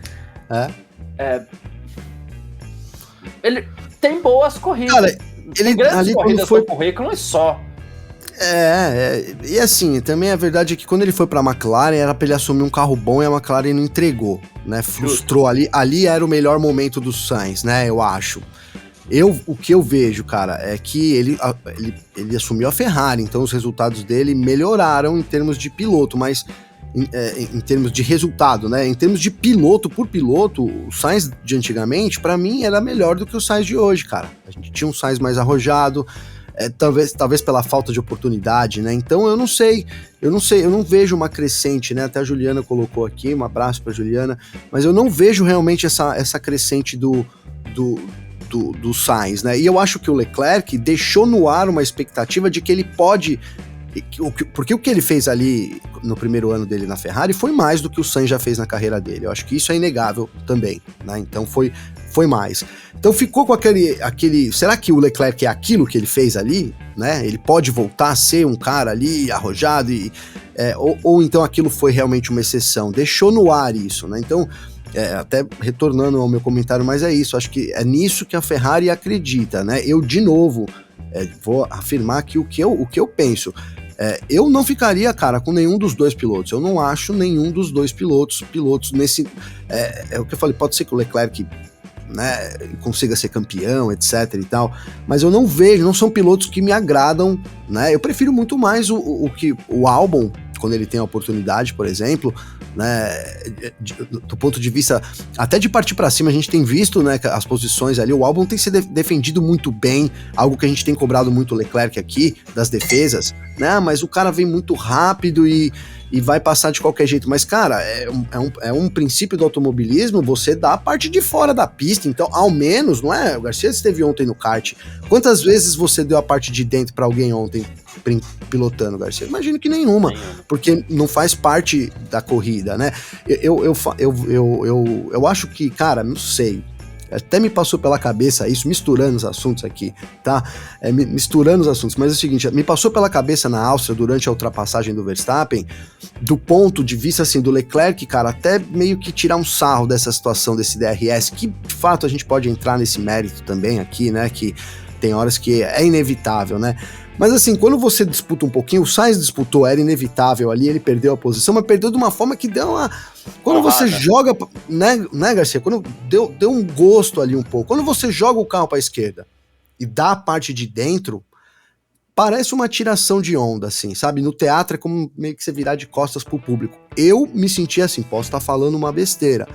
Ele tem boas corridas. Cara, ele ali quando foi pro currículo é só. E assim, também a verdade é que quando ele foi pra McLaren era pra ele assumir um carro bom e a McLaren não entregou, né? Frustrou ali era o melhor momento do Sainz, né? Eu acho. O que eu vejo, cara, é que ele assumiu a Ferrari, então os resultados dele melhoraram em termos de piloto, mas em termos de resultado, né? Em termos de piloto por piloto, o Sainz de antigamente, pra mim, era melhor do que o Sainz de hoje, cara. A gente tinha um Sainz mais arrojado, talvez pela falta de oportunidade, né? Então eu não vejo uma crescente, né? Até a Juliana colocou aqui, um abraço pra Juliana, mas eu não vejo realmente essa crescente do Sainz, né? E eu acho que o Leclerc deixou no ar uma expectativa de que ele pode... Porque o que ele fez ali no primeiro ano dele na Ferrari foi mais do que o Sainz já fez na carreira dele. Eu acho que isso é inegável também, né? Então foi mais. Então ficou com aquele... Será que o Leclerc é aquilo que ele fez ali, né? Ele pode voltar a ser um cara ali arrojado ou então aquilo foi realmente uma exceção? Deixou no ar isso, né? Então... até retornando ao meu comentário, mas é isso, acho que é nisso que a Ferrari acredita, né? Eu, de novo, vou afirmar aqui o que eu penso. Eu não ficaria, cara, com nenhum dos 2 pilotos. Eu não acho nenhum dos 2 pilotos nesse... É o que eu falei, pode ser que o Leclerc, né, consiga ser campeão, etc e tal, mas eu não são pilotos que me agradam, né? Eu prefiro muito mais o Albon quando ele tem a oportunidade, por exemplo, né, do ponto de vista, até de partir para cima, a gente tem visto, né, as posições ali, o Albon tem se defendido muito bem, algo que a gente tem cobrado muito o Leclerc aqui, das defesas, né, mas o cara vem muito rápido e vai passar de qualquer jeito, mas cara, é um princípio do automobilismo, você dá a parte de fora da pista, então ao menos, não é, o Garcia esteve ontem no kart, quantas vezes você deu a parte de dentro para alguém ontem pilotando, Garcia? Imagino que nenhuma, porque não faz parte da corrida, né, eu acho que, cara, não sei, até me passou pela cabeça isso, misturando os assuntos aqui, tá? Misturando os assuntos, mas é o seguinte, me passou pela cabeça na Áustria, durante a ultrapassagem do Verstappen, do ponto de vista, assim, do Leclerc, cara, até meio que tirar um sarro dessa situação, desse DRS, que, de fato, a gente pode entrar nesse mérito também aqui, né, que tem horas que é inevitável, né? Mas assim, quando você disputa um pouquinho, o Sainz disputou, era inevitável ali, ele perdeu a posição, mas perdeu de uma forma que deu uma... Quando você joga, né, Garcia? Quando deu um gosto ali um pouco. Quando você joga o carro para a esquerda e dá a parte de dentro, parece uma tiração de onda, assim, sabe? No teatro é como meio que você virar de costas pro público. Eu me senti assim, posso estar falando uma besteira,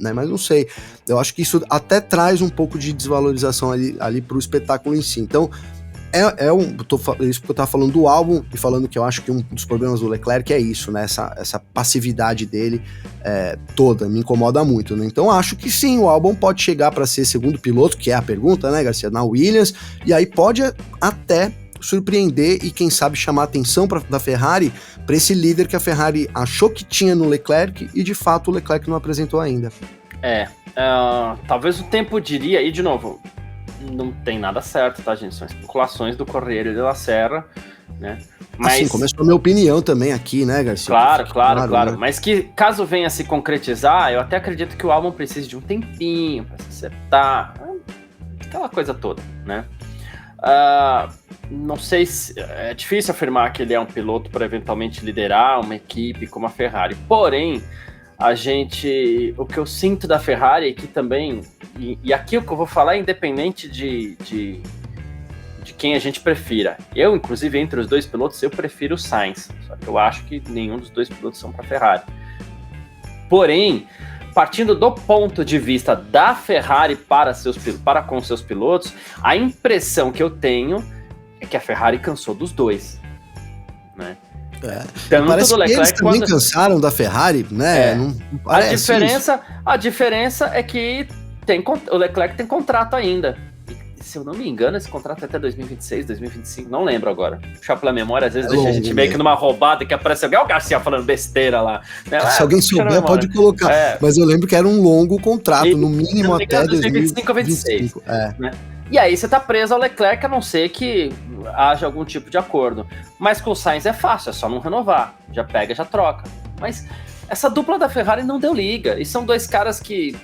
né? Mas não sei. Eu acho que isso até traz um pouco de desvalorização ali pro espetáculo em si. Então, isso que eu tava falando do álbum e falando que eu acho que um dos problemas do Leclerc é isso, né? Essa passividade dele toda, me incomoda muito, né? Então acho que sim, o álbum pode chegar para ser segundo piloto, que é a pergunta, né, Garcia, na Williams, e aí pode até surpreender e quem sabe chamar a atenção da Ferrari para esse líder que a Ferrari achou que tinha no Leclerc e de fato o Leclerc não apresentou ainda. Talvez o tempo diria, e de novo, não tem nada certo, tá, gente? São especulações do Corriere della Sera, né? Mas... Assim, começou a minha opinião também aqui, né, Garcia? Claro. Né? Mas que, caso venha a se concretizar, eu até acredito que o álbum precise de um tempinho pra se acertar, aquela coisa toda, né? Não sei se... É difícil afirmar que ele é um piloto para eventualmente liderar uma equipe como a Ferrari, porém, o que eu sinto da Ferrari é que também, e aqui o que eu vou falar é independente de quem a gente prefira. Eu, inclusive, entre os dois pilotos, eu prefiro o Sainz, só que eu acho que nenhum dos dois pilotos são para a Ferrari. Porém, partindo do ponto de vista da Ferrari para com seus pilotos, a impressão que eu tenho é que a Ferrari cansou dos dois, né? Tanto parece do Leclerc, que eles também cansaram da Ferrari, né? Não parece a diferença é que o Leclerc tem contrato ainda. E, se eu não me engano, esse contrato é até 2026, 2025, não lembro agora. Puxar pela memória, às vezes deixa a gente meio que numa roubada que aparece alguém, o Garcia falando besteira lá. Né? Se alguém souber, pode colocar. Mas eu lembro que era um longo contrato, no mínimo até 2025 ou 2026. Né? E aí você tá preso ao Leclerc, a não ser que haja algum tipo de acordo. Mas com o Sainz é fácil, é só não renovar. Já pega, já troca. Mas essa dupla da Ferrari não deu liga. E são dois caras que...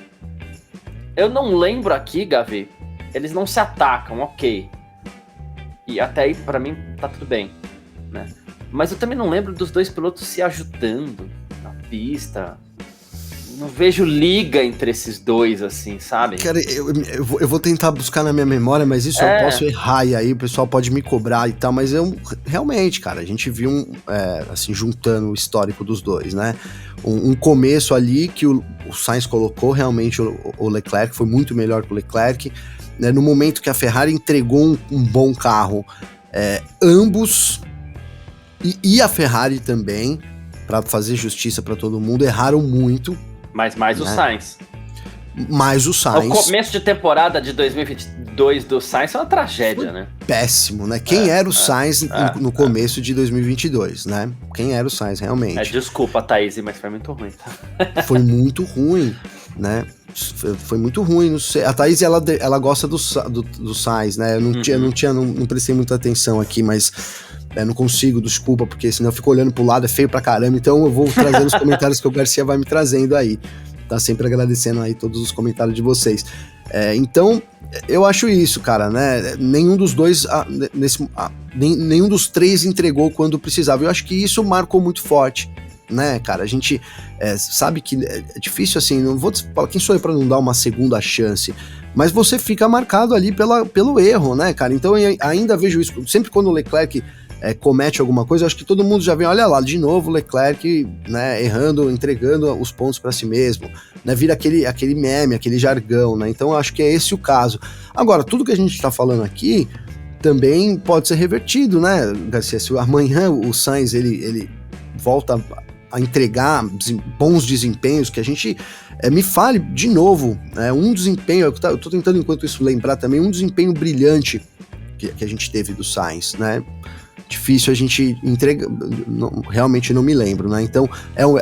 Eu não lembro aqui, Gavi. Eles não se atacam, ok. E até aí, pra mim, tá tudo bem, né? Mas eu também não lembro dos dois pilotos se ajudando na pista. Não vejo liga entre esses dois, assim, sabe? Cara, eu vou tentar buscar na minha memória, mas isso eu posso errar, e aí o pessoal pode me cobrar e tal, mas realmente, cara, a gente viu assim, juntando o histórico dos dois, né? Um começo ali que o Sainz colocou realmente o Leclerc, foi muito melhor que o Leclerc, né? No momento que a Ferrari entregou um bom carro, ambos, e a Ferrari também, para fazer justiça para todo mundo, erraram muito. Mas mais o Sainz. Mais o Sainz. O começo de temporada de 2022 do Sainz é uma tragédia, né? Péssimo, né? Quem era o Sainz no começo de 2022, né? Quem era o Sainz, realmente? Desculpa, Thaís, mas foi muito ruim, tá? Foi muito ruim, né? Foi muito ruim. Não sei. A Thaís, ela gosta do Sainz, né? Eu não prestei muita atenção aqui, mas... não consigo, desculpa, porque senão eu fico olhando pro lado, é feio pra caramba, então eu vou trazendo os comentários que o Garcia vai me trazendo aí, tá sempre agradecendo aí todos os comentários de vocês. Então, eu acho isso, cara, né, nenhum dos dois, nenhum dos três entregou quando precisava, eu acho que isso marcou muito forte, né, cara, a gente sabe que é difícil assim, não vou falar quem sou eu pra não dar uma segunda chance, mas você fica marcado ali pelo erro, né, cara, então eu ainda vejo isso, sempre quando o Leclerc comete alguma coisa, eu acho que todo mundo já vem, olha lá, de novo o Leclerc, né, errando, entregando os pontos para si mesmo, né, vira aquele meme, aquele jargão, né, então eu acho que é esse o caso. Agora, tudo que a gente está falando aqui também pode ser revertido, né, Garcia, se amanhã o Sainz, ele volta a entregar bons desempenhos, que a gente me fale de novo, um desempenho, eu tô tentando enquanto isso lembrar também, um desempenho brilhante que a gente teve do Sainz, né, difícil a gente entregar, realmente não me lembro, né, então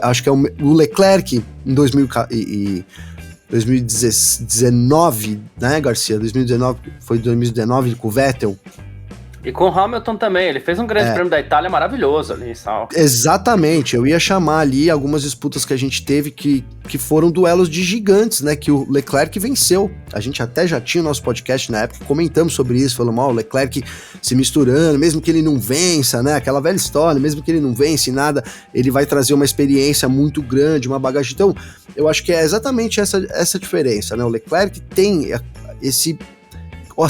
acho que é o Leclerc em 2019, né, Garcia, 2019, foi 2019 com o Vettel. E com o Hamilton também, ele fez um grande prêmio da Itália maravilhoso ali, sabe? Exatamente, eu ia chamar ali algumas disputas que a gente teve que foram duelos de gigantes, né, que o Leclerc venceu. A gente até já tinha o nosso podcast na época, comentamos sobre isso, falamos, o Leclerc se misturando, mesmo que ele não vença, né, aquela velha história, mesmo que ele não vence nada, ele vai trazer uma experiência muito grande, uma bagagem. Então, eu acho que é exatamente essa diferença, né, o Leclerc tem esse...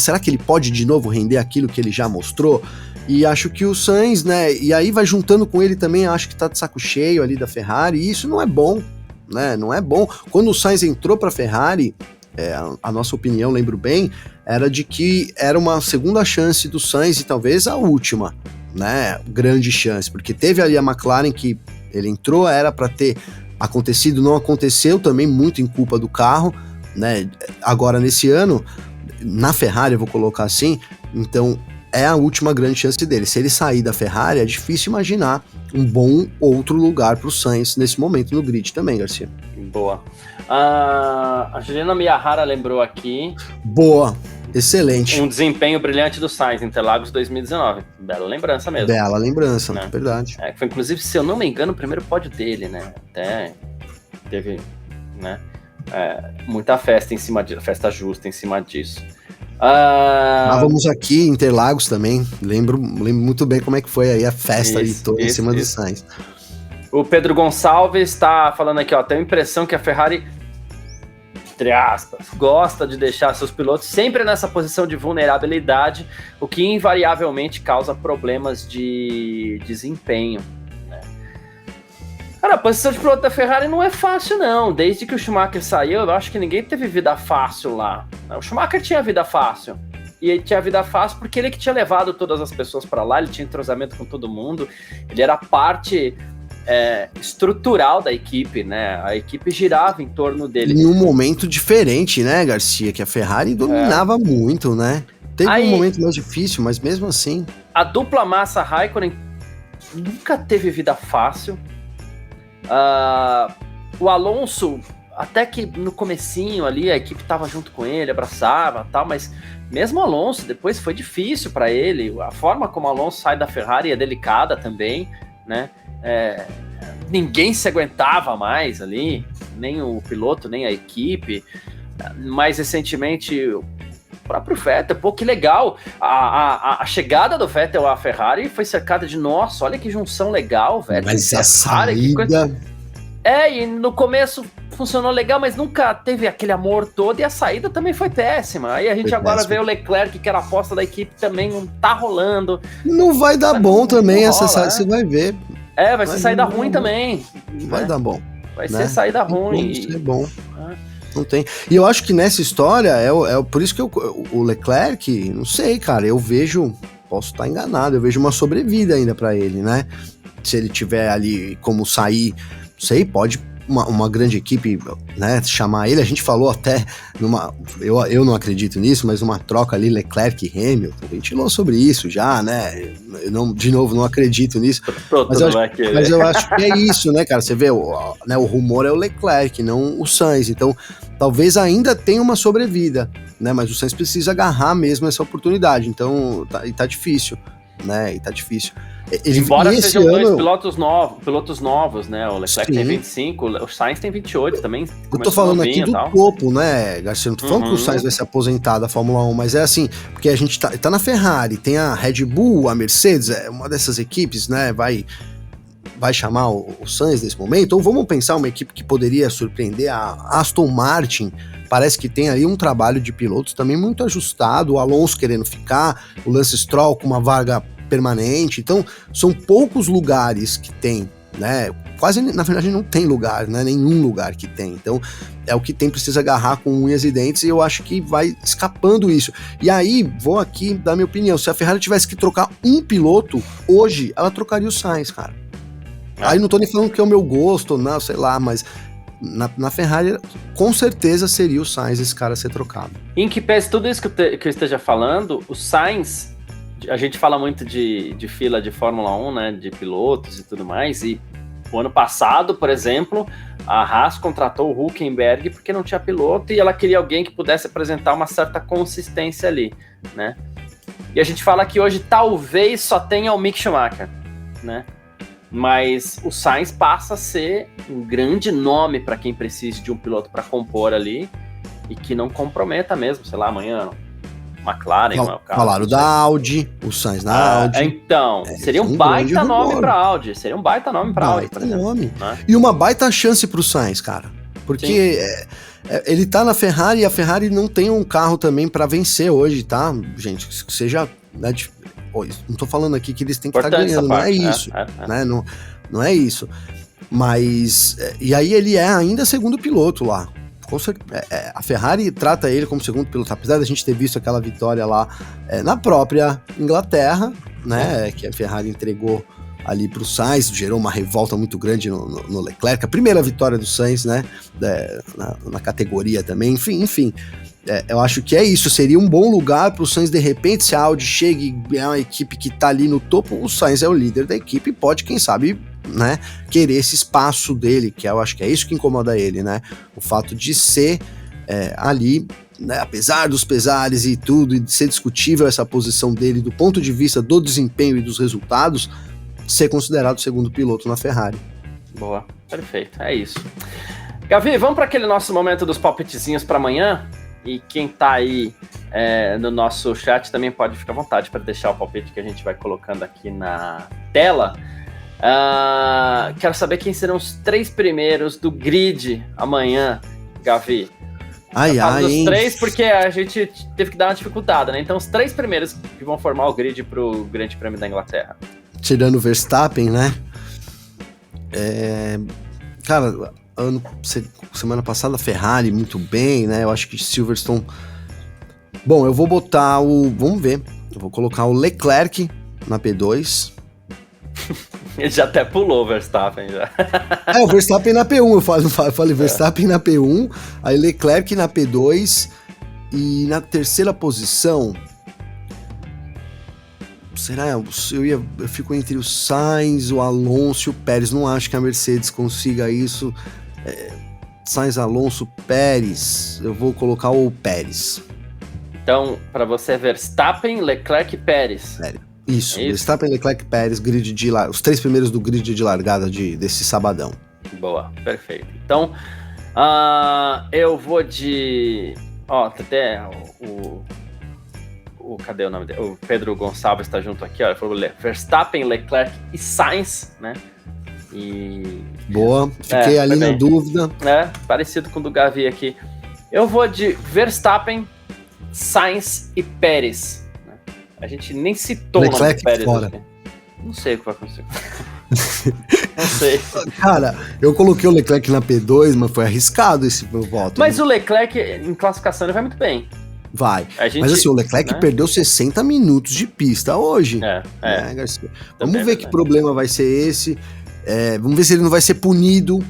será que ele pode de novo render aquilo que ele já mostrou? E acho que o Sainz, né, e aí vai juntando com ele também, acho que tá de saco cheio ali da Ferrari, e isso não é bom, né, não é bom. Quando o Sainz entrou pra Ferrari, a nossa opinião, lembro bem, era de que era uma segunda chance do Sainz e talvez a última, né, grande chance, porque teve ali a McLaren que ele entrou, era pra ter acontecido, não aconteceu, também muito em culpa do carro, né, agora nesse ano, na Ferrari, eu vou colocar assim, então é a última grande chance dele. Se ele sair da Ferrari, é difícil imaginar um bom outro lugar para o Sainz nesse momento no grid também, Garcia. Boa. A Juliana Miyahara lembrou aqui. Boa, excelente. Um desempenho brilhante do Sainz, Interlagos 2019. Bela lembrança mesmo. Bela lembrança, né? Verdade. Foi inclusive, se eu não me engano, o primeiro pódio dele, né? Até teve, né? Muita festa em cima disso, festa justa em cima disso. Vamos aqui, Interlagos também. Lembro muito bem como é que foi aí a festa ali toda em cima do Sainz. O Pedro Gonçalves está falando aqui, tem a impressão que a Ferrari, entre aspas, gosta de deixar seus pilotos sempre nessa posição de vulnerabilidade, o que invariavelmente causa problemas de desempenho. Cara, a posição de piloto da Ferrari não é fácil, não. Desde que o Schumacher saiu, eu acho que ninguém teve vida fácil lá. O Schumacher tinha vida fácil. E ele tinha vida fácil porque ele que tinha levado todas as pessoas para lá, ele tinha entrosamento com todo mundo, ele era parte estrutural da equipe, né? A equipe girava em torno dele. Em um momento diferente, né, Garcia? Que a Ferrari dominava muito, né? Teve um momento mais difícil, mas mesmo assim... A dupla Massa-Raikkonen nunca teve vida fácil. O Alonso, até que no comecinho ali, a equipe tava junto com ele, abraçava e tal, mas mesmo o Alonso, depois foi difícil para ele. A forma como o Alonso sai da Ferrari é delicada também, né? Ninguém se aguentava mais ali, nem o piloto, nem a equipe. Mais recentemente, o próprio Vettel, pô, que legal. A chegada do Vettel à Ferrari foi cercada de, nossa, olha que junção legal, Vettel. Mas a saída... E no começo funcionou legal, mas nunca teve aquele amor todo, e a saída também foi péssima. Aí a gente agora vê o Leclerc, que era a aposta da equipe, também não tá rolando. Não vai dar bom também, essa saída, você vai ver. Vai ser saída ruim também. Vai dar bom. Vai ser saída ruim. Vai ser bom. Não tem. E eu acho que nessa história, por isso que o Leclerc, não sei, cara, eu vejo, posso estar enganado, eu vejo uma sobrevida ainda pra ele, né? Se ele tiver ali como sair, não sei, pode uma grande equipe, né, chamar ele. A gente falou até eu não acredito nisso, mas uma troca ali Leclerc e Hamilton, a gente falou sobre isso já, né? Eu não acredito nisso. Mas eu acho que é isso, né, cara? Você vê, o rumor é o Leclerc, não o Sainz. Então, talvez ainda tenha uma sobrevida, né? Mas o Sainz precisa agarrar mesmo essa oportunidade. Então, tá difícil, né? E tá difícil. Embora sejam dois pilotos novos, né? O Leclerc tem 25, o Sainz tem 28 também. Eu tô falando aqui do topo, né, Garcia? Não tô falando que o Sainz vai se aposentar da Fórmula 1, mas é assim, porque a gente tá na Ferrari, tem a Red Bull, a Mercedes, uma dessas equipes, né, vai chamar o Sainz nesse momento, ou vamos pensar uma equipe que poderia surpreender, a Aston Martin. Parece que tem ali um trabalho de pilotos também muito ajustado, o Alonso querendo ficar, o Lance Stroll com uma vaga permanente. Então, são poucos lugares que tem, né? Quase, na verdade, não tem lugar, né? Nenhum lugar que tem. Então, é o que tem, precisa agarrar com unhas e dentes, e eu acho que vai escapando isso. E aí, vou aqui dar minha opinião. Se a Ferrari tivesse que trocar um piloto, hoje, ela trocaria o Sainz, cara. Aí não tô nem falando que é o meu gosto, não, sei lá, mas na Ferrari, com certeza seria o Sainz esse cara a ser trocado. Em que pese tudo isso que eu esteja falando, o Sainz, a gente fala muito de fila de Fórmula 1, né, de pilotos e tudo mais, e o ano passado, por exemplo, a Haas contratou o Hülkenberg porque não tinha piloto e ela queria alguém que pudesse apresentar uma certa consistência ali, né? E a gente fala que hoje talvez só tenha o Mick Schumacher, né? Mas o Sainz passa a ser um grande nome para quem precise de um piloto para compor ali e que não comprometa mesmo, sei lá, amanhã McLaren, falaram da Audi, o Sainz na Audi. Então, seria um baita nome pra Audi. Seria um baita nome pra Audi, por exemplo. Nome. Né? E uma baita chance pro Sainz, cara. Porque ele tá na Ferrari e a Ferrari não tem um carro também pra vencer hoje, tá? Gente, que seja... Né, não tô falando aqui que eles têm que estar ganhando, não é isso. Né? Não é isso. Mas... E aí ele é ainda segundo piloto lá. A Ferrari trata ele como segundo piloto, apesar da gente ter visto aquela vitória lá na própria Inglaterra, né, que a Ferrari entregou ali para o Sainz, gerou uma revolta muito grande no Leclerc, a primeira vitória do Sainz, né, na categoria também, enfim, eu acho que é isso, seria um bom lugar para o Sainz, de repente, se a Audi chega e é uma equipe que está ali no topo, o Sainz é o líder da equipe e pode, quem sabe, né, querer esse espaço dele, que eu acho que é isso que incomoda ele, né, o fato de ser ali, né, apesar dos pesares e tudo, e de ser discutível essa posição dele do ponto de vista do desempenho e dos resultados, ser considerado o segundo piloto na Ferrari. Boa, perfeito, é isso. Gavi, vamos para aquele nosso momento dos palpitezinhos para amanhã? E quem tá aí no nosso chat também pode ficar à vontade para deixar o palpite que a gente vai colocando aqui na tela. Quero saber quem serão os 3 primeiros do grid amanhã, Gavi. Os 3 porque a gente teve que dar uma dificuldade, né? Então os 3 primeiros que vão formar o grid pro Grande Prêmio da Inglaterra. Tirando o Verstappen, né? Cara, semana passada a Ferrari muito bem, né? Eu acho que Silverstone... Bom, eu vou botar vamos ver. Eu vou colocar o Leclerc na P2. Ele já até pulou o Verstappen, já. O Verstappen na P1, eu falei Verstappen na P1, aí Leclerc na P2, e na terceira posição, será? Eu fico entre o Sainz, o Alonso e o Pérez, não acho que a Mercedes consiga isso. Sainz, Alonso, Pérez, eu vou colocar o Pérez. Então, para você, Verstappen, Leclerc e Pérez. Isso, Verstappen, Leclerc, Pérez, os 3 primeiros do grid de largada desse sabadão. Boa, perfeito. Então, eu vou de... até cadê o nome dele? O Pedro Gonçalves está junto aqui, ó. Ele falou Verstappen, Leclerc e Sainz, né? Boa, fiquei ali na dúvida. Parecido com o do Gavi aqui. Eu vou de Verstappen, Sainz e Pérez. A gente nem citou Leclerc o nome do Pérez fora. Aqui. Não sei o que vai acontecer. Não sei. Cara, eu coloquei o Leclerc na P2, mas foi arriscado esse meu voto. Mas o Leclerc, em classificação, ele vai muito bem. Vai. Mas assim, o Leclerc perdeu 60 minutos de pista hoje. Garcia? Vamos ver que problema vai ser esse. Vamos ver se ele não vai ser punido,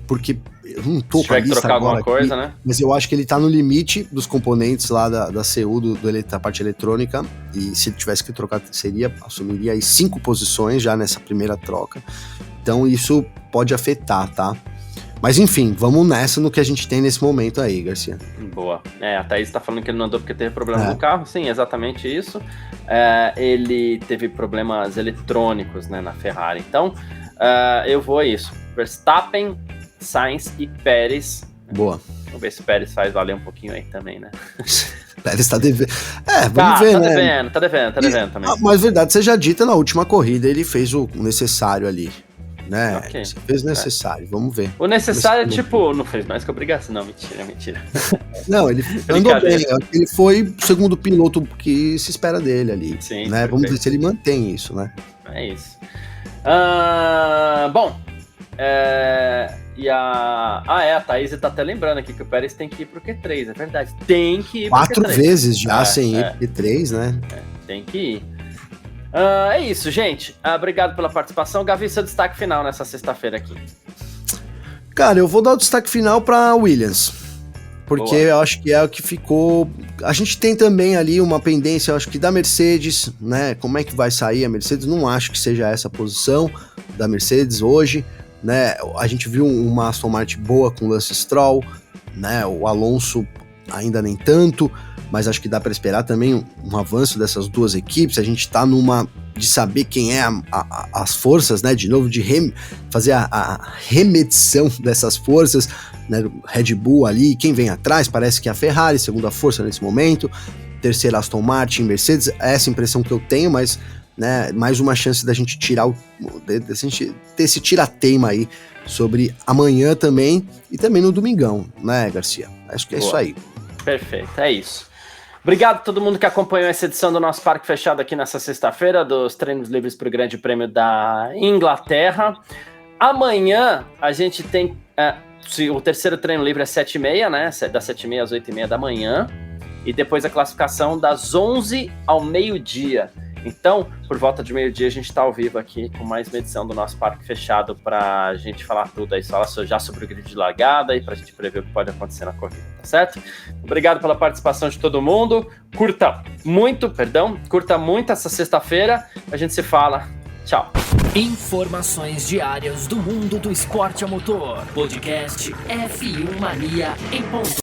porque eu não tô com a lista trocar agora alguma coisa, né? Mas eu acho que ele tá no limite dos componentes lá da CU, da parte eletrônica, e se ele tivesse que trocar, assumiria aí 5 posições já nessa primeira troca. Então isso pode afetar, tá? Mas enfim, vamos nessa no que a gente tem nesse momento aí, Garcia. Boa. A Thaís tá falando que ele não andou porque teve problema no carro. Sim, exatamente isso. Ele teve problemas eletrônicos, né, na Ferrari. Então, eu vou a isso. Verstappen, Sainz e Pérez. Boa. Vamos ver se o Pérez faz valer um pouquinho aí também, né? Pérez tá devendo. Vamos ver, né? Tá devendo também. Mas verdade seja dita, na última corrida ele fez o necessário ali. né? Ok. Você fez necessário, vamos ver. O necessário é tipo, não fez mais que obrigação. Não, mentira. Não, ele andou bem. Ele foi o segundo piloto que se espera dele ali. Sim, né? Vamos ver se ele mantém isso, né? É isso. Bom, a Thaís tá até lembrando aqui que o Pérez tem que ir pro Q3, é verdade. Tem que ir pro 4 Q3. vezes já sem ir pro Q3, né? Tem que ir. É isso, gente. Obrigado pela participação. Gavi, seu destaque final nessa sexta-feira aqui. Cara, eu vou dar o destaque final pra Williams. Porque eu acho que é o que ficou... A gente tem também ali uma pendência, eu acho que da Mercedes, né? Como é que vai sair a Mercedes? Não acho que seja essa a posição da Mercedes hoje, né? A gente viu uma Aston Martin boa com o Lance Stroll, né? O Alonso ainda nem tanto, mas acho que dá para esperar também um avanço dessas duas equipes. A gente tá numa de saber quem é as forças, né? De novo, de fazer a remedição dessas forças, né? Red Bull ali, quem vem atrás, parece que é a Ferrari, segunda força nesse momento, terceira Aston Martin, Mercedes, é essa impressão que eu tenho, mas, né, mais uma chance da gente tirar ter esse tira-teima aí sobre amanhã também, e também no domingão, né, Garcia? Acho que é isso aí. Perfeito, é isso. Obrigado a todo mundo que acompanhou essa edição do nosso Parque Fechado aqui nessa sexta-feira, dos treinos livres para o Grande Prêmio da Inglaterra. Amanhã a gente tem o terceiro treino livre às 7h30, né? Das 7h30 às 8h30 da manhã. E depois a classificação das 11 ao meio-dia. Então, por volta de meio-dia, a gente está ao vivo aqui com mais uma edição do nosso Parque Fechado para a gente falar tudo aí, falar já sobre o grid de largada e para a gente prever o que pode acontecer na corrida, tá certo? Obrigado pela participação de todo mundo. Curta muito essa sexta-feira. A gente se fala. Tchau. Informações diárias do mundo do esporte a motor. Podcast F1 Mania em ponto.